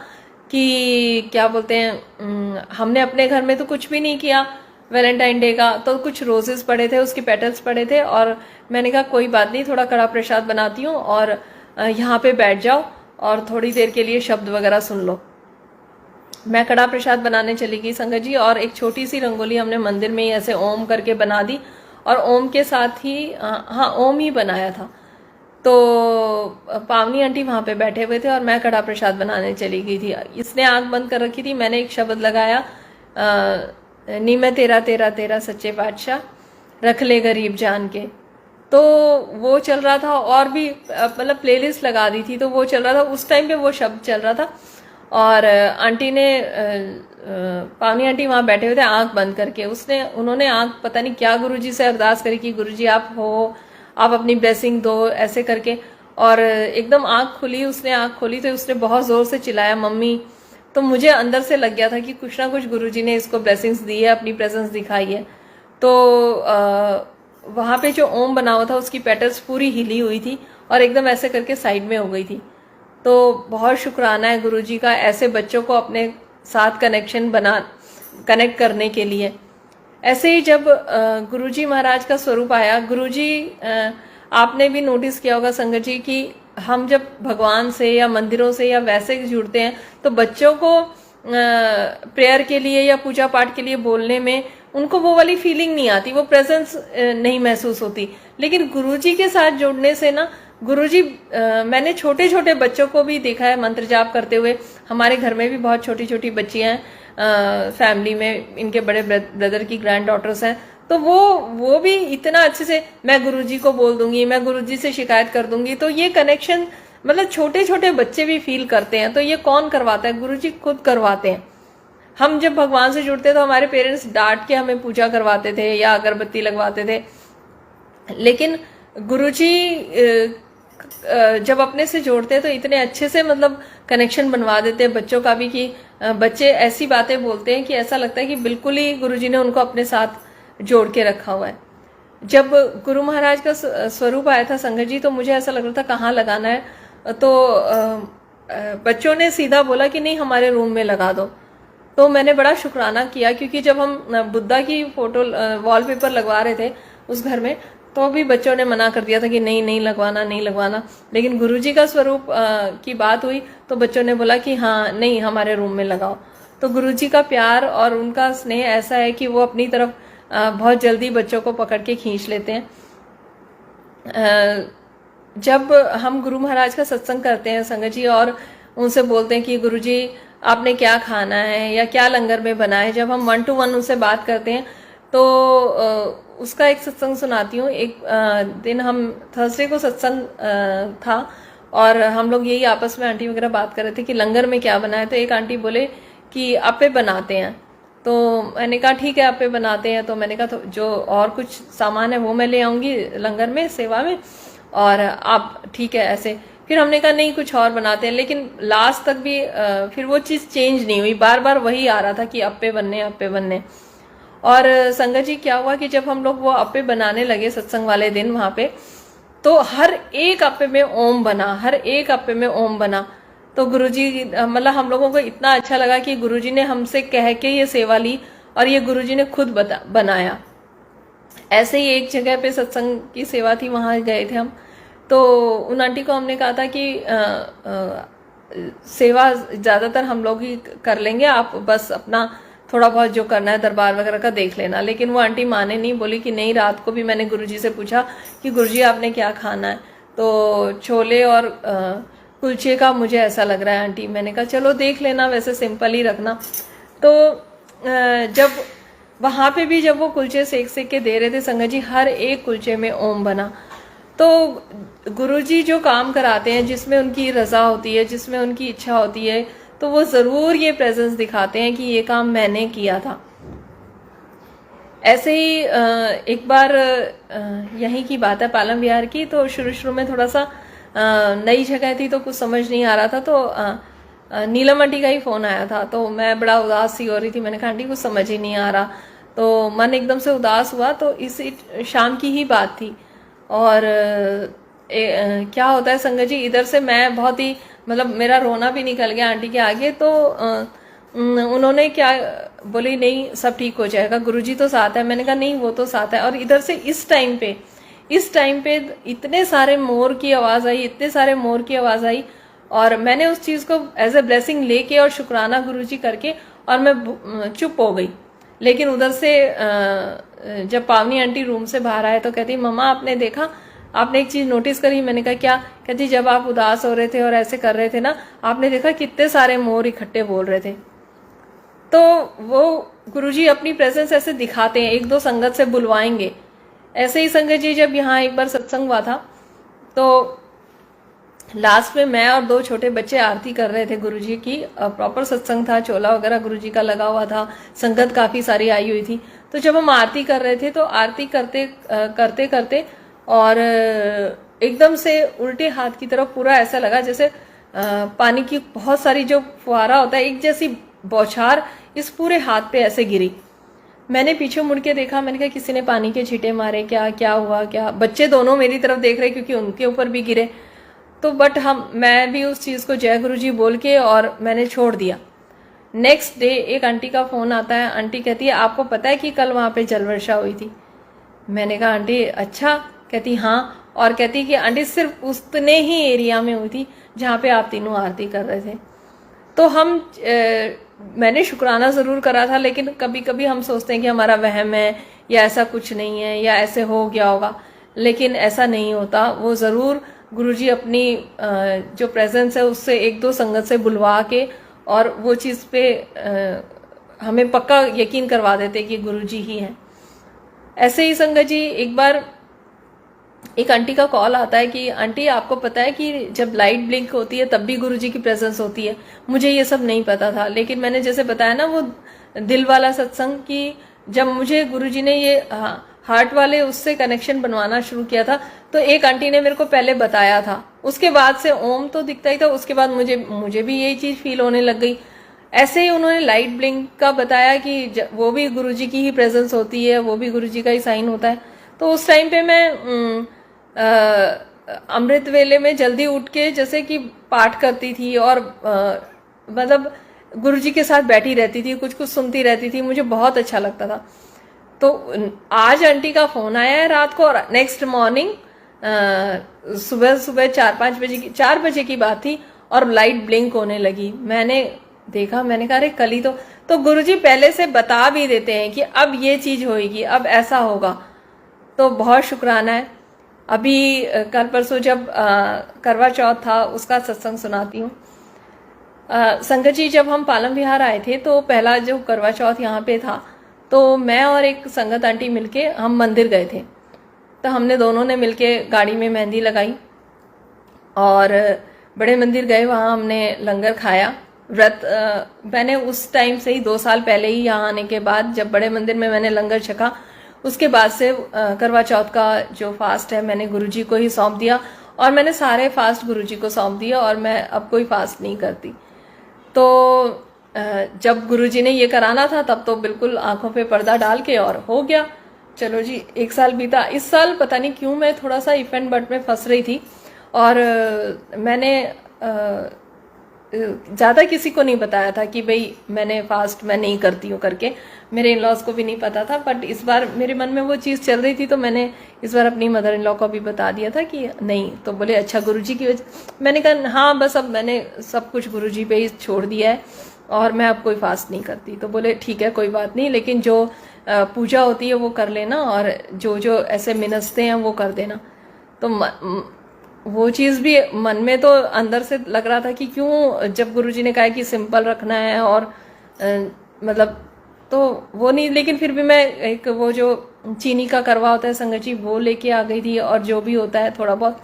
S2: कि क्या बोलते हैं, हमने अपने घर में तो कुछ भी नहीं किया वैलेंटाइन डे का, तो कुछ रोजेस पड़े थे, उसके पेटल्स पड़े थे और मैंने कहा कोई बात नहीं, थोड़ा कड़ा प्रसाद बनाती हूँ और यहाँ पे बैठ जाओ और थोड़ी देर के लिए शब्द वगैरह सुन लो। मैं कड़ा प्रसाद बनाने चली गई संगत जी और एक छोटी सी रंगोली हमने मंदिर में ही ऐसे ओम करके बना दी और ओम के साथ ही हाँ ओम ही बनाया था। तो पावनी आंटी वहां पे बैठे हुए थे और मैं कड़ा प्रसाद बनाने चली गई थी। इसने आंख बंद कर रखी थी, मैंने एक शब्द लगाया नी मैं तेरा तेरा तेरा सच्चे पातशाह, रख ले गरीब जान के। तो वो चल रहा था, और भी मतलब प्लेलिस्ट लगा दी थी तो वो चल रहा था, उस टाइम पे वो शब्द चल रहा था। और आंटी ने पावनी आंटी वहाँ बैठे हुए थे आंख बंद करके, उन्होंने आंख पता नहीं क्या गुरुजी से अरदास करी कि गुरुजी आप हो, आप अपनी ब्लेसिंग दो, ऐसे करके। और एकदम आंख खुली, उसने आंख खोली तो उसने बहुत जोर से चिल्लाया मम्मी। तो मुझे अंदर से लग गया था कि कुछ ना कुछ गुरुजी ने इसको ब्लेसिंग्स दी है, अपनी प्रेजेंस दिखाई है। तो वहाँ पे जो ओम बना हुआ था उसकी पेटल्स पूरी हिली हुई थी और एकदम ऐसे करके साइड में हो गई थी। तो बहुत शुक्राना है गुरुजी का ऐसे बच्चों को अपने साथ कनेक्ट करने के लिए। ऐसे ही जब गुरुजी महाराज का स्वरूप आया, गुरुजी आपने भी नोटिस किया होगा संगत जी कि हम जब भगवान से या मंदिरों से या वैसे जुड़ते हैं तो बच्चों को प्रेयर के लिए या पूजा पाठ के लिए बोलने में उनको वो वाली फीलिंग नहीं आती, वो प्रेजेंस नहीं महसूस होती। लेकिन गुरुजी के साथ जुड़ने से ना, गुरुजी मैंने छोटे छोटे बच्चों को भी देखा है मंत्र जाप करते हुए। हमारे घर में भी बहुत छोटी छोटी बच्चियां हैं, फैमिली में इनके बड़े ब्रदर की ग्रैंड डॉटर्स हैं। तो वो भी इतना अच्छे से मैं गुरुजी को बोल दूंगी, मैं गुरुजी से शिकायत कर दूंगी। तो ये कनेक्शन मतलब छोटे छोटे बच्चे भी फील करते हैं। तो ये कौन करवाता है? गुरुजी खुद करवाते हैं। हम जब भगवान से जुड़ते तो हमारे पेरेंट्स डांट के हमें पूजा करवाते थे या अगरबत्ती लगवाते थे, लेकिन गुरुजी जब अपने से जोड़ते तो इतने अच्छे से मतलब कनेक्शन बनवा देते हैं बच्चों का भी कि बच्चे ऐसी बातें बोलते हैं कि ऐसा लगता है कि बिल्कुल ही गुरुजी ने उनको अपने साथ जोड़ के रखा हुआ है। जब गुरु महाराज का स्वरूप आया था संगत जी, तो मुझे ऐसा लग रहा था कहाँ लगाना है। तो बच्चों ने सीधा बोला कि नहीं हमारे रूम में लगा दो। तो मैंने बड़ा शुक्राना किया, क्योंकि जब हम बुद्धा की फोटो वॉलपेपर लगवा रहे थे उस घर में, तो भी बच्चों ने मना कर दिया था कि नहीं नहीं लगवाना, नहीं लगवाना। लेकिन गुरुजी का स्वरूप की बात हुई तो बच्चों ने बोला कि हाँ नहीं हमारे रूम में लगाओ। तो गुरुजी का प्यार और उनका स्नेह ऐसा है कि वो अपनी तरफ बहुत जल्दी बच्चों को पकड़ के खींच लेते हैं। जब हम गुरु महाराज का सत्संग करते हैं संगत जी और उनसे बोलते हैं कि गुरुजी आपने क्या खाना है या क्या लंगर में बना है, जब हम 1 to 1 उनसे बात करते हैं तो उसका एक सत्संग सुनाती हूँ। एक दिन हम थर्सडे को सत्संग था और हम लोग यही आपस में आंटी वगैरह बात कर रहे थे कि लंगर में क्या बना है। तो एक आंटी बोले कि अप्पे बनाते हैं। तो मैंने कहा ठीक है अप्पे बनाते हैं। तो मैंने कहा तो जो और कुछ सामान है वो मैं ले आऊँगी लंगर में सेवा में, और आप ठीक है ऐसे। फिर हमने कहा नहीं कुछ और बनाते हैं, लेकिन लास्ट तक भी फिर वो चीज़ चेंज नहीं हुई, बार बार वही आ रहा था कि अप्पे बनने अप्पे बनने। और संगत जी क्या हुआ कि जब हम लोग वो अप्पे बनाने लगे सत्संग वाले दिन वहाँ पे, तो हर एक अप्पे में ओम बना, हर एक अप्पे में ओम बना। तो गुरुजी मतलब हम लोगों को इतना अच्छा लगा कि गुरुजी ने हमसे कह के ये सेवा ली और ये गुरुजी ने खुद बनाया। ऐसे ही एक जगह पे सत्संग की सेवा थी, वहाँ गए थे हम। तो उन आंटी को हमने कहा था कि सेवा ज़्यादातर हम लोग ही कर लेंगे, आप बस अपना थोड़ा बहुत जो करना है दरबार वगैरह का देख लेना। लेकिन वो आंटी माने नहीं, बोली कि नहीं। रात को भी मैंने गुरुजी से पूछा कि गुरुजी आपने क्या खाना है, तो छोले और कुलचे का मुझे ऐसा लग रहा है आंटी। मैंने कहा चलो देख लेना, वैसे सिंपल ही रखना। तो जब वहाँ पे भी जब वो कुलचे सेक सेक के दे रहे थे संगत जी, हर एक कुलचे में ओम बना। तो गुरुजी जो काम कराते हैं जिसमें उनकी रजा होती है, जिसमें उनकी इच्छा होती है, तो वो ज़रूर ये प्रेजेंस दिखाते हैं कि ये काम मैंने किया था। ऐसे ही एक बार यहीं की बात है पालम विहार की। तो शुरू में थोड़ा सा नई जगह थी तो कुछ समझ नहीं आ रहा था। तो नीलम आंटी का ही फ़ोन आया था, तो मैं बड़ा उदास सी हो रही थी। मैंने कहा आंटी कुछ समझ ही नहीं आ रहा। तो मन एकदम से उदास हुआ। तो इसी शाम की ही बात थी। और क्या होता है संगत जी, इधर से मैं बहुत ही मतलब मेरा रोना भी निकल गया आंटी के आगे। तो उन्होंने क्या बोली, नहीं सब ठीक हो जाएगा, गुरुजी तो साथ है। मैंने कहा नहीं वो तो साथ है। और इधर से इस टाइम पे इतने सारे मोर की आवाज़ आई, इतने सारे मोर की आवाज़ आई। और मैंने उस चीज़ को एज ए ब्लेसिंग लेके और शुक्राना गुरुजी करके और मैं चुप हो गई। लेकिन उधर से जब पावनी आंटी रूम से बाहर आए तो कहती मम्मा आपने देखा, आपने एक चीज़ नोटिस करी? मैंने कहा क्या? कहती जब आप उदास हो रहे थे और ऐसे कर रहे थे ना, आपने देखा कितने सारे मोर इकट्ठे बोल रहे थे। तो वो गुरुजी अपनी प्रेजेंस ऐसे दिखाते हैं, एक दो संगत से बुलवाएंगे। ऐसे ही संगत जी जब यहाँ एक बार सत्संग हुआ था तो लास्ट में मैं और दो छोटे बच्चे आरती कर रहे थे गुरुजी की। प्रॉपर सत्संग था, चोला वगैरह गुरुजी का लगा हुआ था, संगत काफी सारी आई हुई थी। तो जब हम आरती कर रहे थे तो आरती करते करते करते और एकदम से उल्टे हाथ की तरफ पूरा ऐसा लगा जैसे पानी की बहुत सारी जो फुहारा होता है, एक जैसी बौछार इस पूरे हाथ पे ऐसे गिरी। मैंने पीछे मुड़ के देखा, मैंने कहा किसी ने पानी के छींटे मारे क्या, क्या हुआ क्या। बच्चे दोनों मेरी तरफ देख रहे क्योंकि उनके ऊपर भी गिरे। तो बट मैं भी उस चीज को जय गुरु जी बोल के और मैंने छोड़ दिया। नेक्स्ट डे एक आंटी का फोन आता है, आंटी कहती है आपको पता है कि कल वहां पे जल वर्षा हुई थी। मैंने कहा आंटी अच्छा, कहती हाँ, और कहती कि आंटी सिर्फ उतने ही एरिया में हुई थी जहाँ पे आप तीनों आरती कर रहे थे। तो मैंने शुक्राना जरूर करा था, लेकिन कभी कभी हम सोचते हैं कि हमारा वहम है या ऐसा कुछ नहीं है या ऐसे हो गया होगा, लेकिन ऐसा नहीं होता। वो जरूर गुरुजी अपनी जो प्रेजेंस है उससे एक दो संगत से बुलवा के और वो चीज पे हमें पक्का यकीन करवा देते कि गुरुजी ही हैं। ऐसे ही संगत जी एक बार एक आंटी का कॉल आता है कि आंटी आपको पता है कि जब लाइट ब्लिंक होती है तब भी गुरुजी की प्रेजेंस होती है। मुझे ये सब नहीं पता था, लेकिन मैंने जैसे बताया ना वो दिल वाला सत्संग की, जब मुझे गुरुजी ने ये हार्ट वाले उससे कनेक्शन बनवाना शुरू किया था तो एक आंटी ने मेरे को पहले बताया था, उसके बाद से ओम तो दिखता ही था, उसके बाद मुझे भी यही चीज फील होने लग गई। ऐसे ही उन्होंने लाइट ब्लिंक का बताया कि वो भी गुरुजी की ही प्रेजेंस होती है, वो भी गुरुजी का ही साइन होता है। तो उस टाइम पे मैं अमृत वेले में जल्दी उठ के जैसे कि पाठ करती थी और मतलब गुरुजी के साथ बैठी रहती थी, कुछ कुछ सुनती रहती थी, मुझे बहुत अच्छा लगता था। तो आज आंटी का फोन आया है रात को और नेक्स्ट मॉर्निंग सुबह 4 बजे की बात थी और लाइट ब्लिंक होने लगी। मैंने देखा, मैंने कहा अरे कल ही तो गुरुजी पहले से बता भी देते हैं कि अब ये चीज होगी, अब ऐसा होगा। तो बहुत शुक्राना है। अभी कल परसों जब करवा चौथ था उसका सत्संग सुनाती हूँ। संगत जी जब हम पालम विहार आए थे तो पहला जो करवा चौथ यहाँ पे था तो मैं और एक संगत आंटी मिलके हम मंदिर गए थे। तो हमने दोनों ने मिलके गाड़ी में मेहंदी लगाई और बड़े मंदिर गए, वहाँ हमने लंगर खाया। व्रत मैंने उस टाइम से ही 2 साल पहले ही यहाँ आने के बाद जब बड़े मंदिर में मैंने लंगर छका, उसके बाद से करवा चौथ का जो फास्ट है मैंने गुरुजी को ही सौंप दिया और मैंने सारे फास्ट गुरुजी को सौंप दिया और मैं अब कोई फास्ट नहीं करती। तो जब गुरुजी ने ये कराना था तब तो बिल्कुल आंखों पे पर्दा डाल के और हो गया। चलो जी 1 साल बीता। इस साल पता नहीं क्यों मैं थोड़ा सा इफ एंड बट में फंस रही थी और मैंने ज्यादा किसी को नहीं बताया था कि भाई मैंने फास्ट मैं नहीं करती हूँ करके, मेरे इन लॉज को भी नहीं पता था। बट इस बार मेरे मन में वो चीज चल रही थी तो मैंने इस बार अपनी मदर इन लॉ को भी बता दिया था कि नहीं। तो बोले अच्छा गुरुजी की वजह। मैंने कहा हाँ बस अब मैंने सब कुछ गुरुजी पे ही छोड़ दिया है और मैं अब कोई फास्ट नहीं करती। तो बोले ठीक है कोई बात नहीं, लेकिन जो पूजा होती है वो कर लेना और जो जो ऐसे मिनसते हैं वो कर देना। तो वो चीज भी मन में तो अंदर से लग रहा था कि क्यों, जब गुरुजी ने कहा कि सिंपल रखना है और मतलब तो वो नहीं, लेकिन फिर भी मैं एक वो जो चीनी का करवा होता है संगत जी वो लेके आ गई थी और जो भी होता है थोड़ा बहुत।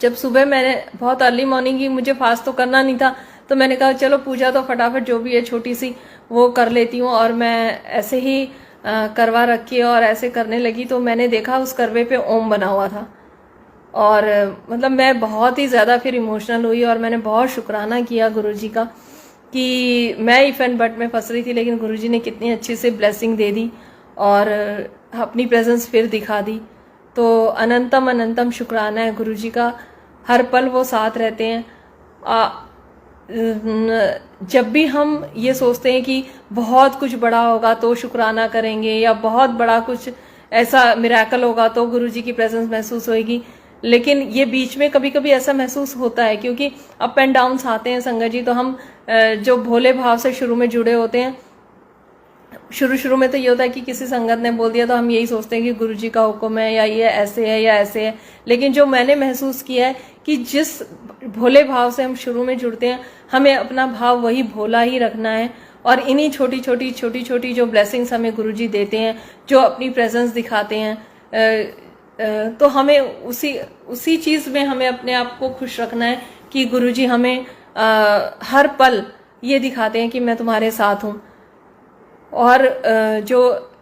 S2: जब सुबह मैंने बहुत अर्ली मॉर्निंग ही, मुझे फास्ट तो करना नहीं था तो मैंने कहा चलो पूजा तो फटाफट जो भी है छोटी सी वो कर लेती हूँ और मैं ऐसे ही करवा रख के और ऐसे करने लगी। तो मैंने देखा उस करवे पे ओम बना हुआ था और मतलब मैं बहुत ही ज़्यादा फिर इमोशनल हुई और मैंने बहुत शुक्राना किया गुरुजी का कि मैं इफ एंड बट में फंस रही थी लेकिन गुरुजी ने कितनी अच्छी से ब्लेसिंग दे दी और अपनी प्रेजेंस फिर दिखा दी। तो अनंतम अनंतम शुक्राना है गुरुजी का, हर पल वो साथ रहते हैं। जब भी हम ये सोचते हैं कि बहुत कुछ बड़ा होगा तो शुक्राना करेंगे या बहुत बड़ा कुछ ऐसा मिरेकल होगा तो गुरुजी की प्रेजेंस महसूस होगी, लेकिन ये बीच में कभी कभी ऐसा महसूस होता है क्योंकि अप एंड डाउन्स आते हैं संगत जी। तो हम जो भोले भाव से शुरू में जुड़े होते हैं, शुरू में तो ये होता है कि किसी संगत ने बोल दिया तो हम यही सोचते हैं कि गुरुजी का हुक्म है या ये ऐसे है या ऐसे है। लेकिन जो मैंने महसूस किया है कि जिस भोले भाव से हम शुरू में जुड़ते हैं हमें अपना भाव वही भोला ही रखना है और इन्हीं छोटी छोटी जो ब्लेसिंग्स हमें गुरुजी देते हैं, जो अपनी प्रेजेंस दिखाते हैं, तो हमें उसी चीज़ में हमें अपने आप को खुश रखना है कि गुरुजी हमें हर पल ये दिखाते हैं कि मैं तुम्हारे साथ हूँ। और जो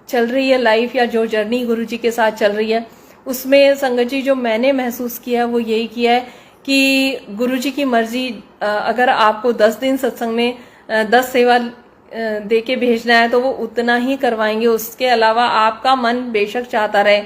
S2: चल रही है लाइफ या जो जर्नी गुरुजी के साथ चल रही है, उसमें संगत जी जो मैंने महसूस किया है वो यही किया है कि गुरुजी की मर्जी, अगर आपको 10 दिन सत्संग में 10 सेवा दे के भेजना है तो वो उतना ही करवाएंगे। उसके अलावा आपका मन बेशक चाहता रहे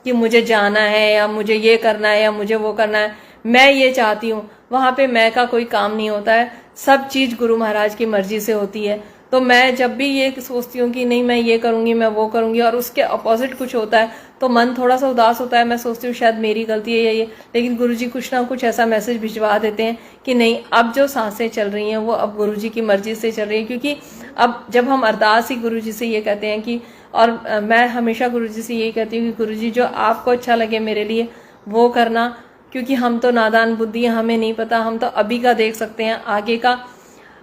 S2: कि मुझे जाना है या मुझे ये करना है या मुझे वो करना है, मैं ये चाहती हूँ, वहाँ पे मैं का कोई काम नहीं होता है। सब चीज़ गुरु महाराज की मर्जी से होती है। तो मैं जब भी ये सोचती हूँ कि नहीं मैं ये करूँगी, मैं वो करूँगी, और उसके अपोजिट कुछ होता है तो मन थोड़ा सा उदास होता है। मैं सोचती हूँ शायद मेरी गलती है या ये, लेकिन गुरुजी कुछ ना कुछ ऐसा मैसेज भिजवा देते हैं कि नहीं, अब जो सांसें चल रही हैं वो अब गुरुजी की मर्जी से चल रही है। क्योंकि अब जब हम अरदास ही गुरुजी से ये कहते हैं कि, और मैं हमेशा गुरुजी से यही कहती हूँ कि गुरुजी जो आपको अच्छा लगे मेरे लिए वो करना, क्योंकि हम तो नादान बुद्धि हैं, हमें नहीं पता, हम तो अभी का देख सकते हैं, आगे का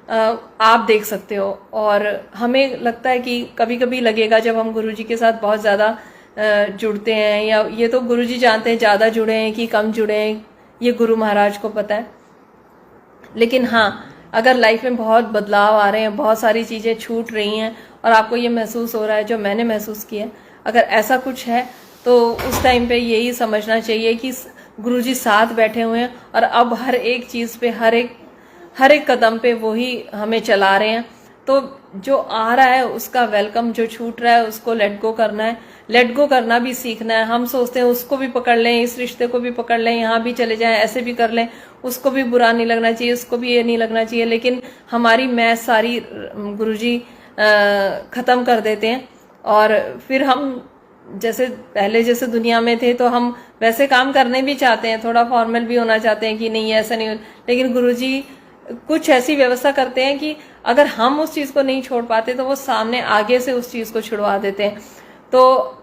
S2: आप देख सकते हो। और हमें लगता है कि कभी कभी लगेगा जब हम गुरुजी के साथ बहुत ज़्यादा जुड़ते हैं, या ये तो गुरुजी जानते हैं ज़्यादा जुड़े हैं कि कम जुड़े हैं, ये गुरु महाराज को पता है। लेकिन हाँ, अगर लाइफ में बहुत बदलाव आ रहे हैं, बहुत सारी चीज़ें छूट रही हैं और आपको ये महसूस हो रहा है जो मैंने महसूस किया, अगर ऐसा कुछ है तो उस टाइम पे यही समझना चाहिए कि गुरुजी साथ बैठे हुए हैं और अब हर एक चीज़ पे, हर एक कदम पे वो ही हमें चला रहे हैं। तो जो आ रहा है उसका वेलकम, जो छूट रहा है उसको लेट गो करना है, लेट गो करना भी सीखना है। हम सोचते हैं उसको भी पकड़ लें, इस रिश्ते को भी पकड़ लें, यहाँ भी चले जाएं, ऐसे भी कर लें, उसको भी बुरा नहीं लगना चाहिए, उसको भी ये नहीं लगना चाहिए। लेकिन हमारी मैथ सारी गुरुजी ख़त्म कर देते हैं और फिर हम जैसे पहले जैसे दुनिया में थे तो हम वैसे काम करने भी चाहते हैं, थोड़ा फॉर्मल भी होना चाहते हैं कि नहीं ऐसा नहीं, लेकिन गुरुजी कुछ ऐसी व्यवस्था करते हैं कि अगर हम उस चीज़ को नहीं छोड़ पाते तो वो सामने आगे से उस चीज़ को छुड़वा देते हैं। तो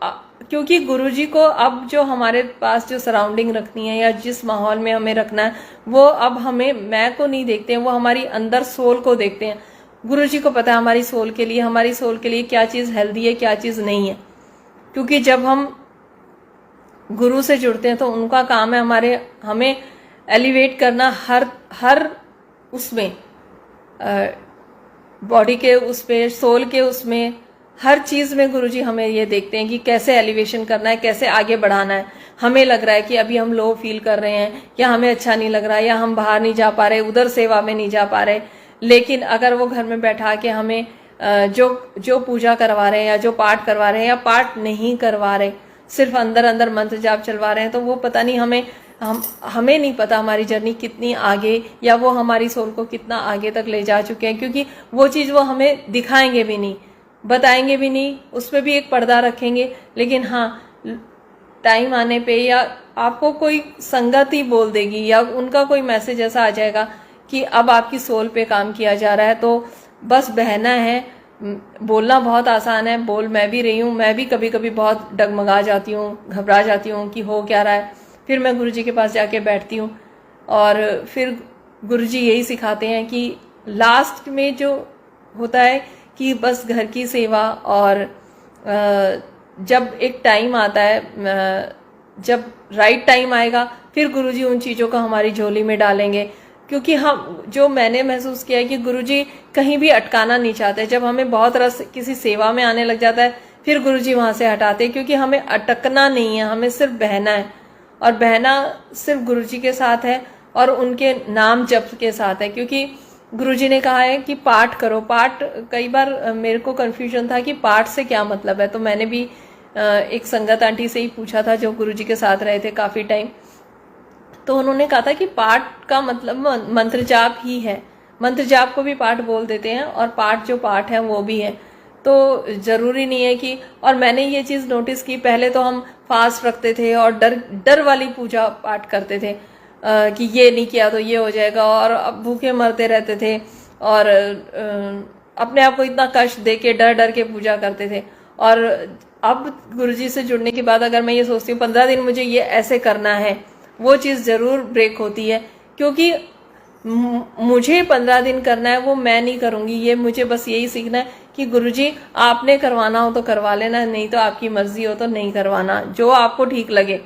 S2: क्योंकि गुरुजी को अब जो हमारे पास जो सराउंडिंग रखनी है या जिस माहौल में हमें रखना है, वो अब हमें मैं को नहीं देखते हैं, वो हमारी अंदर सोल को देखते हैं। गुरुजी को पता है हमारी सोल के लिए क्या चीज़ हेल्दी है, क्या चीज़ नहीं है। क्योंकि जब हम गुरु से जुड़ते हैं तो उनका काम है हमें एलिवेट करना, हर उसमें बॉडी के उसमें, सोल के उसमें, हर चीज़ में गुरुजी हमें ये देखते हैं कि कैसे एलिवेशन करना है, कैसे आगे बढ़ाना है। हमें लग रहा है कि अभी हम लो फील कर रहे हैं या हमें अच्छा नहीं लग रहा है या हम बाहर नहीं जा पा रहे, उधर सेवा में नहीं जा पा रहे, लेकिन अगर वो घर में बैठा के हमें जो पूजा करवा रहे हैं या जो पाठ करवा रहे हैं या पाठ नहीं करवा रहे, सिर्फ अंदर अंदर मंत्र जाप चलवा रहे हैं, तो वो पता नहीं हमें नहीं पता हमारी जर्नी कितनी आगे या वो हमारी सोल को कितना आगे तक ले जा चुके हैं। क्योंकि वो चीज़ वो हमें दिखाएंगे भी नहीं, बताएंगे भी नहीं, उस पर भी एक पर्दा रखेंगे। लेकिन हाँ, टाइम आने पे या आपको कोई संगत ही बोल देगी या उनका कोई मैसेज ऐसा आ जाएगा कि अब आपकी सोल पे काम किया जा रहा है, तो बस बहना है। बोलना बहुत आसान है, बोल मैं भी रही हूँ, मैं भी कभी कभी बहुत डगमगा जाती हूँ, घबरा जाती हूँ कि हो क्या रहा है। फिर मैं गुरुजी के पास जाके बैठती हूँ और फिर गुरुजी यही सिखाते हैं कि लास्ट में जो होता है कि बस घर की सेवा, और जब एक टाइम आता है, जब राइट टाइम आएगा फिर गुरुजी उन चीज़ों को हमारी झोली में डालेंगे। क्योंकि जो मैंने महसूस किया है कि गुरुजी कहीं भी अटकाना नहीं चाहते। जब हमें बहुत रस किसी सेवा में आने लग जाता है फिर गुरुजी वहाँ से हटाते, क्योंकि हमें अटकना नहीं है, हमें सिर्फ बहना है, और बहना सिर्फ गुरुजी के साथ है और उनके नाम जप के साथ है। क्योंकि गुरुजी ने कहा है कि पाठ करो। पाठ, कई बार मेरे को कन्फ्यूजन था कि पाठ से क्या मतलब है, तो मैंने भी एक संगत आंटी से ही पूछा था जो गुरुजी के साथ रहे थे काफ़ी टाइम, तो उन्होंने कहा था कि पाठ का मतलब मंत्र जाप ही है। मंत्र जाप को भी पाठ बोल देते हैं और पाठ जो पाठ है वो भी है, तो ज़रूरी नहीं है कि। और मैंने ये चीज़ नोटिस की, पहले तो हम फास्ट रखते थे और डर वाली पूजा पाठ करते थे कि ये नहीं किया तो ये हो जाएगा, और अब भूखे मरते रहते थे और अपने आप को इतना कष्ट दे के डर के पूजा करते थे। और अब गुरुजी से जुड़ने के बाद अगर मैं ये सोचती हूँ 15 दिन मुझे ये ऐसे करना है, वो चीज़ ज़रूर ब्रेक होती है। क्योंकि मुझे 15 दिन करना है वो मैं नहीं करूंगी। ये मुझे बस यही सीखना है कि गुरुजी आपने करवाना हो तो करवा लेना, नहीं तो आपकी मर्जी हो तो नहीं करवाना, जो आपको ठीक लगे।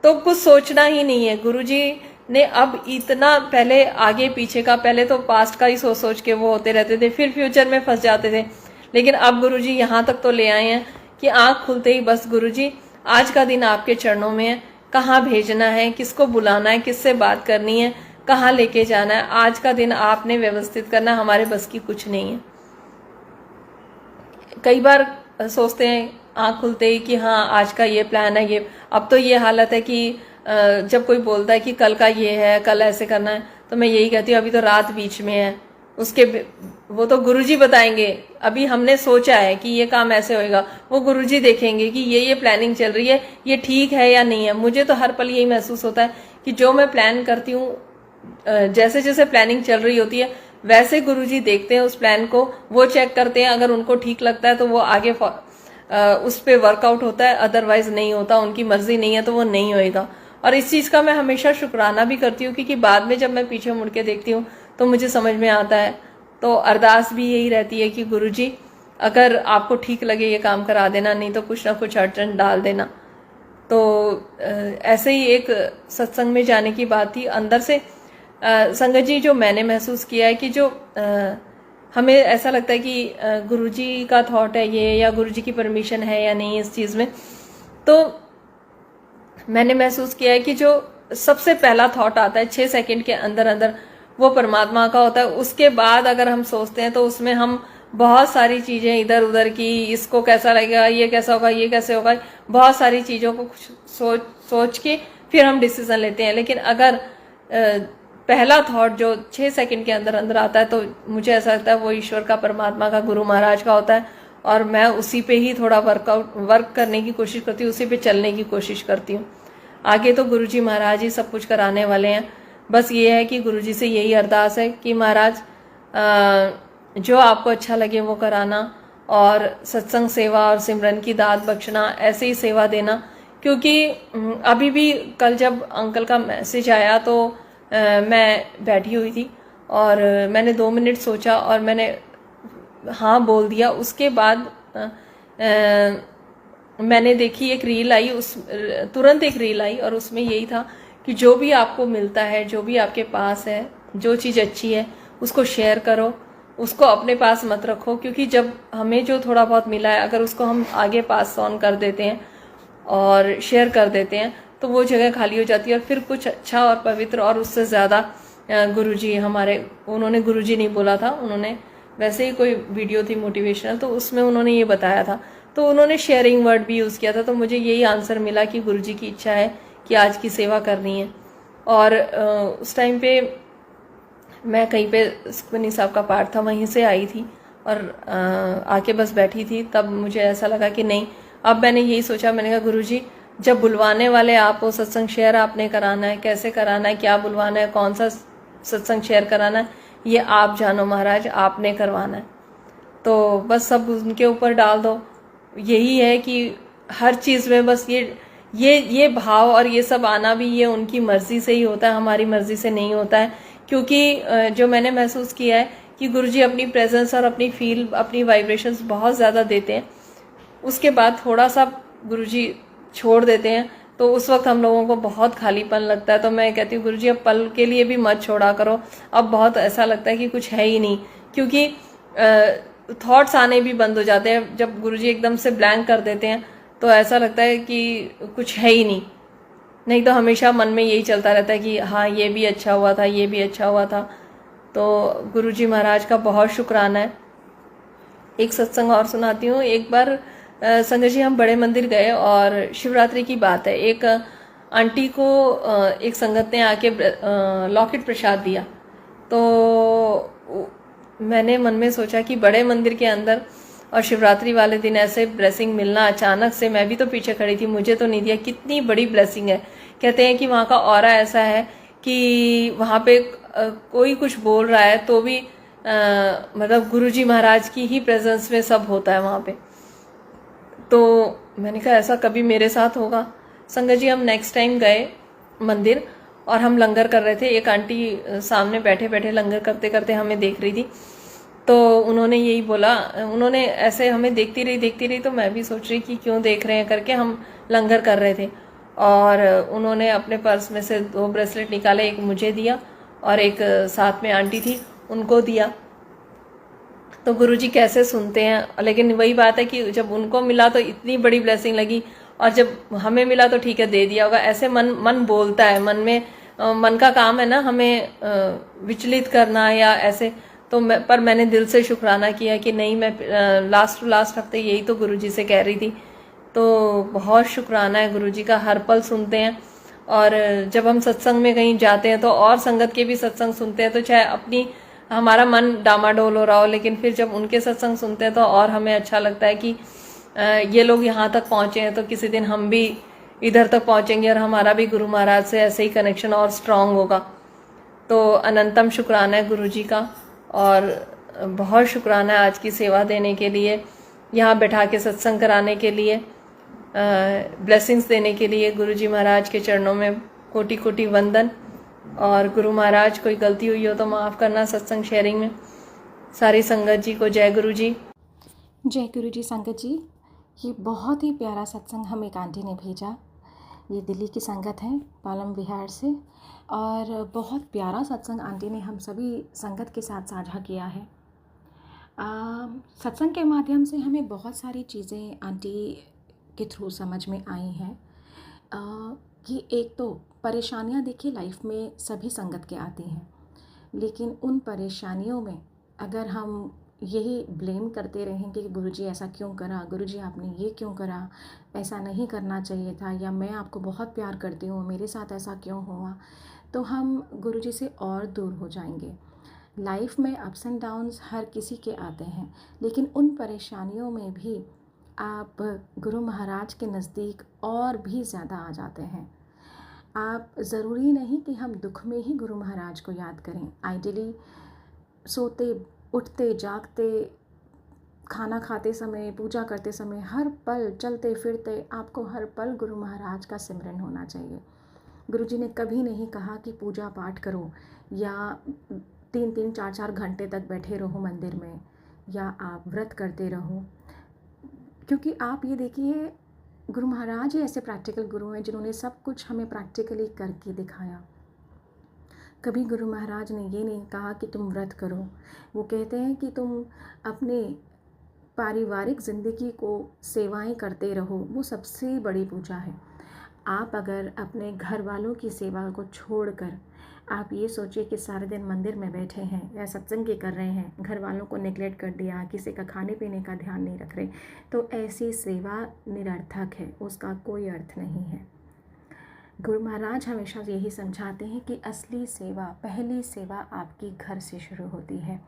S2: तो कुछ सोचना ही नहीं है। गुरुजी ने अब इतना पहले आगे पीछे का, पहले तो पास्ट का ही सोच सोच के वो होते रहते थे, फिर फ्यूचर में फंस जाते थे। लेकिन अब गुरुजी यहाँ तक तो ले आए हैं कि आंख खुलते ही बस गुरुजी आज का दिन आपके चरणों में है, कहाँ भेजना है, किसको बुलाना है, किससे बात करनी है, कहाँ लेके जाना है, आज का दिन आपने व्यवस्थित करना, हमारे बस की कुछ नहीं है। कई बार सोचते हैं आंख खुलते ही कि हाँ आज का ये प्लान है, ये अब तो ये हालत है कि जब कोई बोलता है कि कल का ये है, कल ऐसे करना है, तो मैं यही कहती हूँ अभी तो रात बीच में है, उसके वो तो गुरुजी बताएंगे। अभी हमने सोचा है कि ये काम ऐसे होएगा, वो गुरुजी देखेंगे कि ये प्लानिंग चल रही है, ये ठीक है या नहीं है। मुझे तो हर पल यही महसूस होता है कि जो मैं प्लान करती हूँ, जैसे जैसे प्लानिंग चल रही होती है वैसे गुरुजी देखते हैं उस प्लान को, वो चेक करते हैं, अगर उनको ठीक लगता है तो वो आगे उस पे वर्कआउट होता है, अदरवाइज नहीं होता, उनकी मर्जी नहीं है तो वो नहीं होएगा। और इस चीज का मैं हमेशा शुक्राना भी करती हूँ, क्योंकि बाद में जब मैं पीछे मुड़ के देखती हूँ तो मुझे समझ में आता है। तो अरदास भी यही रहती है कि गुरुजी अगर आपको ठीक लगे ये काम करा देना, नहीं तो कुछ ना कुछ अड़चन डाल देना। तो ऐसे ही एक सत्संग में जाने की बात थी अंदर से। संगत जी, जो मैंने महसूस किया है कि जो हमें ऐसा लगता है कि गुरुजी का थॉट है ये, या गुरुजी की परमिशन है या नहीं इस चीज में, तो मैंने महसूस किया है कि जो सबसे पहला थॉट आता है 6 सेकंड के अंदर अंदर, वो परमात्मा का होता है। उसके बाद अगर हम सोचते हैं तो उसमें हम बहुत सारी चीजें इधर उधर की, इसको कैसा लगेगा, ये कैसा होगा, ये कैसे होगा, बहुत सारी चीजों को सोच के फिर हम डिसीजन लेते हैं। लेकिन अगर पहला थॉट जो 6 सेकंड के अंदर अंदर आता है, तो मुझे ऐसा लगता है वो ईश्वर का, परमात्मा का, गुरु महाराज का होता है। और मैं उसी पे ही थोड़ा वर्क करने की कोशिश करती हूँ, उसी पे चलने की कोशिश करती हूँ। आगे तो गुरुजी महाराज ही सब कुछ कराने वाले हैं। बस ये है कि गुरुजी से यही अरदास है कि महाराज जो आपको अच्छा लगे वो कराना, और सत्संग सेवा और सिमरन की दात बख्शना, ऐसे ही सेवा देना। क्योंकि अभी भी कल जब अंकल का मैसेज आया तो मैं बैठी हुई थी और मैंने 2 मिनट सोचा और मैंने हाँ बोल दिया। उसके बाद मैंने देखी एक रील आई, तुरंत एक रील आई और उसमें यही था कि जो भी आपको मिलता है, जो भी आपके पास है, जो चीज़ अच्छी है उसको शेयर करो, उसको अपने पास मत रखो। क्योंकि जब हमें जो थोड़ा बहुत मिला है, अगर उसको हम आगे पास ऑन कर देते हैं और शेयर कर देते हैं तो वो जगह खाली हो जाती है और फिर कुछ अच्छा और पवित्र और उससे ज़्यादा गुरुजी हमारे, उन्होंने गुरुजी नहीं बोला था, उन्होंने वैसे ही कोई वीडियो थी मोटिवेशनल, तो उसमें उन्होंने ये बताया था, तो उन्होंने शेयरिंग वर्ड भी यूज़ किया था। तो मुझे यही आंसर मिला कि गुरुजी की इच्छा है कि आज की सेवा करनी है। और उस टाइम पे मैं कहीं पे सुखमनी साहब का पाठ था, वहीं से आई थी और आके बस बैठी थी। तब मुझे ऐसा लगा कि नहीं, अब मैंने यही सोचा, मैंने कहा गुरुजी जब बुलवाने वाले आप हो, सत्संग शेयर आपने कराना है, कैसे कराना है, क्या बुलवाना है, कौन सा सत्संग शेयर कराना है, ये आप जानो महाराज, आपने करवाना है। तो बस सब उनके ऊपर डाल दो। यही है कि हर चीज़ में बस ये भाव और ये सब आना भी ये उनकी मर्जी से ही होता है, हमारी मर्जी से नहीं होता है। क्योंकि जो मैंने महसूस किया है कि गुरुजी अपनी प्रेजेंस और अपनी फील, अपनी वाइब्रेशंस बहुत ज़्यादा देते हैं, उसके बाद थोड़ा सा गुरुजी छोड़ देते हैं तो उस वक्त हम लोगों को बहुत खालीपन लगता है। तो मैं कहती हूँ गुरुजी अब पल के लिए भी मत छोड़ा करो, अब बहुत ऐसा लगता है कि कुछ है ही नहीं। क्योंकि थॉट्स आने भी बंद हो जाते हैं जब गुरुजी एकदम से ब्लैंक कर देते हैं, तो ऐसा लगता है कि कुछ है ही नहीं तो हमेशा मन में यही चलता रहता है कि हाँ ये भी अच्छा हुआ था, ये भी अच्छा हुआ था। तो गुरुजी महाराज का बहुत शुक्राना है। एक सत्संग और सुनाती हूँ। एक बार संगत जी हम बड़े मंदिर गए और शिवरात्रि की बात है, एक आंटी को एक संगत ने आके लॉकेट प्रसाद दिया। तो मैंने मन में सोचा कि बड़े मंदिर के अंदर और शिवरात्रि वाले दिन ऐसे ब्लेसिंग मिलना अचानक से, मैं भी तो पीछे खड़ी थी, मुझे तो नहीं दिया, कितनी बड़ी ब्लेसिंग है। कहते हैं कि वहाँ का ऑरा ऐसा है कि वहाँ पे कोई कुछ बोल रहा है तो भी मतलब गुरुजी महाराज की ही प्रेजेंस में सब होता है वहाँ पे। तो मैंने कहा ऐसा कभी मेरे साथ होगा। संगत जी हम नेक्स्ट टाइम गए मंदिर और हम लंगर कर रहे थे। एक आंटी सामने बैठे बैठे लंगर करते करते हमें देख रही थी, तो उन्होंने यही बोला, उन्होंने ऐसे हमें देखती रही, तो मैं भी सोच रही कि क्यों देख रहे हैं करके, हम लंगर कर रहे थे। और उन्होंने अपने पर्स में से 2 ब्रेसलेट निकाले, एक मुझे दिया और एक साथ में आंटी थी उनको दिया। तो गुरुजी कैसे सुनते हैं, लेकिन वही बात है कि जब उनको मिला तो इतनी बड़ी ब्लेसिंग लगी, और जब हमें मिला तो ठीक है दे दिया होगा। ऐसे मन बोलता है, मन में मन का काम है ना हमें विचलित करना या ऐसे। तो पर मैंने दिल से शुक्राना किया कि नहीं, मैं लास्ट हफ्ते यही तो गुरुजी से कह रही थी। तो बहुत शुक्राना है, गुरुजी का हर पल सुनते हैं। और जब हम सत्संग में कहीं जाते हैं तो और संगत के भी सत्संग सुनते हैं, तो चाहे हमारा मन डामाडोल हो रहा हो, लेकिन फिर जब उनके सत्संग सुनते हैं तो और हमें अच्छा लगता है कि ये लोग यहाँ तक पहुँचे हैं, तो किसी दिन हम भी इधर तक पहुँचेंगे और हमारा भी गुरु महाराज से ऐसे ही कनेक्शन और स्ट्रांग होगा। तो अनंतम शुक्राना है गुरुजी का, और बहुत शुक्राना है आज की सेवा देने के लिए, यहाँ बैठा के सत्संग कराने के लिए, ब्लेसिंग्स देने के लिए। गुरुजी महाराज के चरणों में कोटि कोटि वंदन। और गुरु महाराज कोई गलती हुई हो तो माफ़ करना सत्संग शेयरिंग में। सारी संगत जी को जय गुरु जी।
S1: जय गुरु जी। संगत जी, ये बहुत ही प्यारा सत्संग हम एक आंटी ने भेजा। ये दिल्ली की संगत है, पालम बिहार से, और बहुत प्यारा सत्संग आंटी ने हम सभी संगत के साथ साझा किया है। सत्संग के माध्यम से हमें बहुत सारी चीज़ें आंटी के थ्रू समझ में आई हैं कि एक तो परेशानियां देखिए लाइफ में सभी संगत के आती हैं, लेकिन उन परेशानियों में अगर हम यही ब्लेम करते रहेंगे कि गुरुजी ऐसा क्यों करा, गुरुजी आपने ये क्यों करा, ऐसा नहीं करना चाहिए था, या मैं आपको बहुत प्यार करती हूँ मेरे साथ ऐसा क्यों हुआ, तो हम गुरुजी से और दूर हो जाएंगे। लाइफ में अप्स एंड डाउन्स हर किसी के आते हैं, लेकिन उन परेशानियों में भी आप गुरु महाराज के नज़दीक और भी ज़्यादा आ जाते हैं। आप ज़रूरी नहीं कि हम दुख में ही गुरु महाराज को याद करें। आइडियली सोते उठते जागते, खाना खाते समय, पूजा करते समय, हर पल चलते फिरते आपको हर पल गुरु महाराज का सिमरन होना चाहिए। गुरुजी ने कभी नहीं कहा कि पूजा पाठ करो या 3-3, 4-4 घंटे तक बैठे रहो मंदिर में, या आप व्रत करते रहो, क्योंकि आप ये देखिए गुरु महाराज ही ऐसे प्रैक्टिकल गुरु हैं जिन्होंने सब कुछ हमें प्रैक्टिकली करके दिखाया। कभी गुरु महाराज ने ये नहीं कहा कि तुम व्रत करो। वो कहते हैं कि तुम अपने पारिवारिक ज़िंदगी को सेवाएं करते रहो, वो सबसे बड़ी पूजा है। आप अगर अपने घर वालों की सेवा को छोड़कर आप ये सोचिए कि सारे दिन मंदिर में बैठे हैं या सत्संग कर रहे हैं, घर वालों को नेगलेक्ट कर दिया, किसी का खाने पीने का ध्यान नहीं रख रहे, तो ऐसी सेवा निरर्थक है, उसका कोई अर्थ नहीं है। गुरु महाराज हमेशा यही समझाते हैं कि असली सेवा, पहली सेवा आपकी घर से शुरू होती है।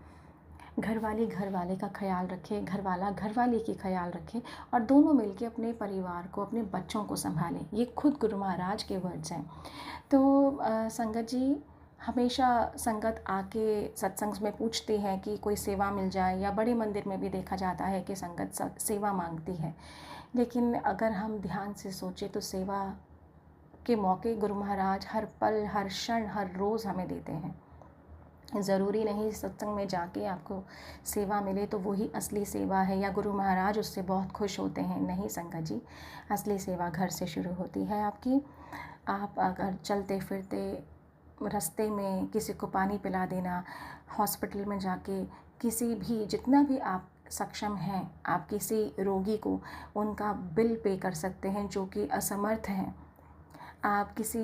S1: घर वाली घर वाले का ख्याल रखे, घर वाला घर वाली की ख्याल रखे, और दोनों मिलके अपने परिवार को, अपने बच्चों को संभालें। ये खुद गुरु महाराज के वर्ड्स हैं। तो संगत जी, हमेशा संगत आके सत्संग में पूछती है कि कोई सेवा मिल जाए, या बड़े मंदिर में भी देखा जाता है कि संगत सेवा मांगती है। लेकिन अगर हम ध्यान से सोचें तो सेवा के मौके गुरु महाराज हर पल, हर क्षण, हर रोज़ हमें देते हैं। ज़रूरी नहीं सत्संग में जाके आपको सेवा मिले तो वही असली सेवा है, या गुरु महाराज उससे बहुत खुश होते हैं। नहीं संगत जी, असली सेवा घर से शुरू होती है आपकी। आप अगर चलते फिरते रास्ते में किसी को पानी पिला देना, हॉस्पिटल में जाके किसी भी, जितना भी आप सक्षम हैं, आप किसी रोगी को उनका बिल पे कर सकते हैं जो कि असमर्थ हैं। आप किसी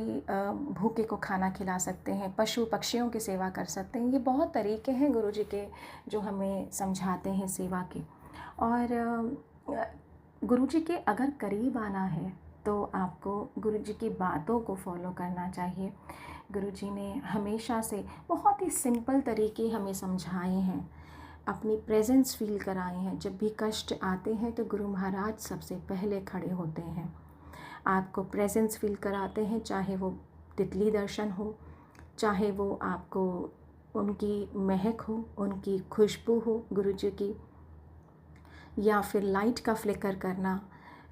S1: भूखे को खाना खिला सकते हैं, पशु पक्षियों की सेवा कर सकते हैं। ये बहुत तरीके हैं गुरुजी के जो हमें समझाते हैं सेवा के। और गुरुजी के अगर करीब आना है तो आपको गुरुजी की बातों को फॉलो करना चाहिए। गुरुजी ने हमेशा से बहुत ही सिंपल तरीके हमें समझाए हैं, अपनी प्रेजेंस फील कराए हैं। जब भी कष्ट आते हैं तो गुरु महाराज सबसे पहले खड़े होते हैं, आपको प्रेजेंस फील कराते हैं, चाहे वो तितली दर्शन हो, चाहे वो आपको उनकी महक हो, उनकी खुशबू हो गुरुजी की, या फिर लाइट का फ्लिकर करना।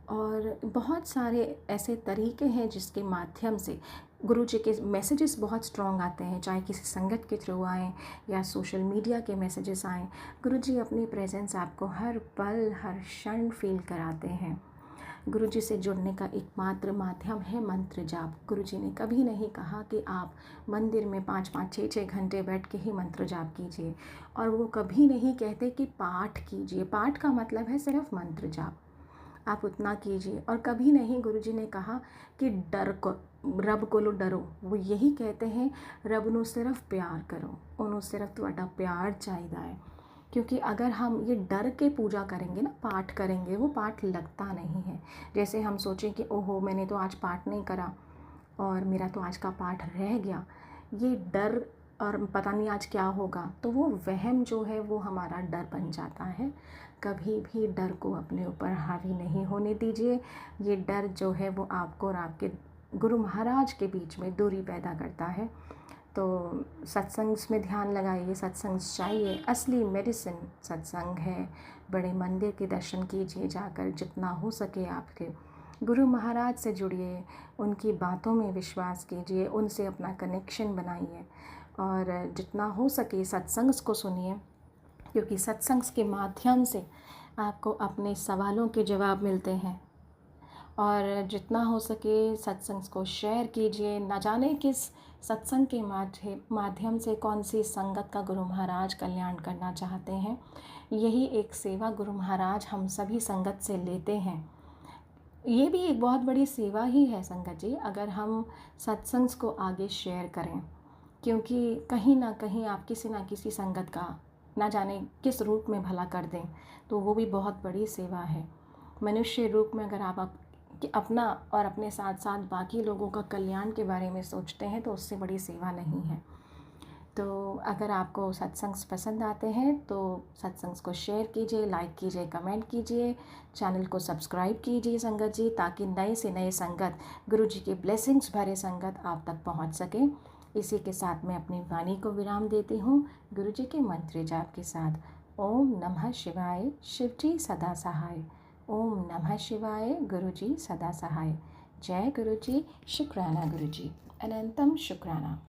S1: और बहुत सारे ऐसे तरीके हैं जिसके माध्यम से गुरु जी के मैसेजेस बहुत स्ट्रॉन्ग आते हैं, चाहे किसी संगत के थ्रू आएँ या सोशल मीडिया के मैसेजेस आएँ। गुरु जी अपनी प्रेजेंस आपको हर पल हर क्षण फील कराते हैं। गुरु जी से जुड़ने का एकमात्र माध्यम है मंत्र जाप। गुरु जी ने कभी नहीं कहा कि आप मंदिर में 5-5 6-6 घंटे बैठ के ही मंत्र जाप कीजिए, और वो कभी नहीं कहते कि पाठ कीजिए। पाठ का मतलब है सिर्फ मंत्र जाप, आप उतना कीजिए। और कभी नहीं गुरु जी ने कहा कि डर को रब को डरो। वो यही कहते हैं रब नू सिर्फ प्यार करो, उन्होंने सिर्फ तुहाडा प्यार चाहिए है। क्योंकि अगर हम ये डर के पूजा करेंगे ना, पाठ करेंगे, वो पाठ लगता नहीं है। जैसे हम सोचें कि ओहो मैंने तो आज पाठ नहीं करा और मेरा तो आज का पाठ रह गया, ये डर और पता नहीं आज क्या होगा, तो वो वहम जो है वो हमारा डर बन जाता है। कभी भी डर को अपने ऊपर हावी नहीं होने दीजिए। ये डर जो है वो आपको और आपके गुरु महाराज के बीच में दूरी पैदा करता है। तो सत्संग में ध्यान लगाइए, सत्संग चाहिए, असली मेडिसिन सत्संग है। बड़े मंदिर के दर्शन कीजिए जाकर, जितना हो सके आपके गुरु महाराज से जुड़िए, उनकी बातों में विश्वास कीजिए, उनसे अपना कनेक्शन बनाइए, और जितना हो सके सत्संग को सुनिए, क्योंकि सत्संग के माध्यम से आपको अपने सवालों के जवाब मिलते हैं। और जितना हो सके सत्संग को शेयर कीजिए। न जाने किस सत्संग के माध्यम से कौन सी संगत का गुरु महाराज कल्याण करना चाहते हैं। यही एक सेवा गुरु महाराज हम सभी संगत से लेते हैं। ये भी एक बहुत बड़ी सेवा ही है संगत जी, अगर हम सत्संग को आगे शेयर करें, क्योंकि कहीं ना कहीं आप किसी ना किसी संगत का ना जाने किस रूप में भला कर दें, तो वो भी बहुत बड़ी सेवा है। मनुष्य रूप में अगर आप कि अपना और अपने साथ साथ बाकी लोगों का कल्याण के बारे में सोचते हैं, तो उससे बड़ी सेवा नहीं है। तो अगर आपको सत्संग पसंद आते हैं तो सत्संग को शेयर कीजिए, लाइक कीजिए, कमेंट कीजिए, चैनल को सब्सक्राइब कीजिए संगत जी, ताकि नए से नए संगत, गुरु जी के ब्लेसिंग्स भरे संगत आप तक पहुंच सके। इसी के साथ मैं अपनी वाणी को विराम देती हूँ गुरु जी के मंत्र जाप के साथ। ओम नमः शिवाय, शिव जी सदा सहाय। ओम नमः शिवाय, गुरु जी सदा सहाय। जय गुरु जी, शुक्राना गुरु जी, अनंतम शुक्राना।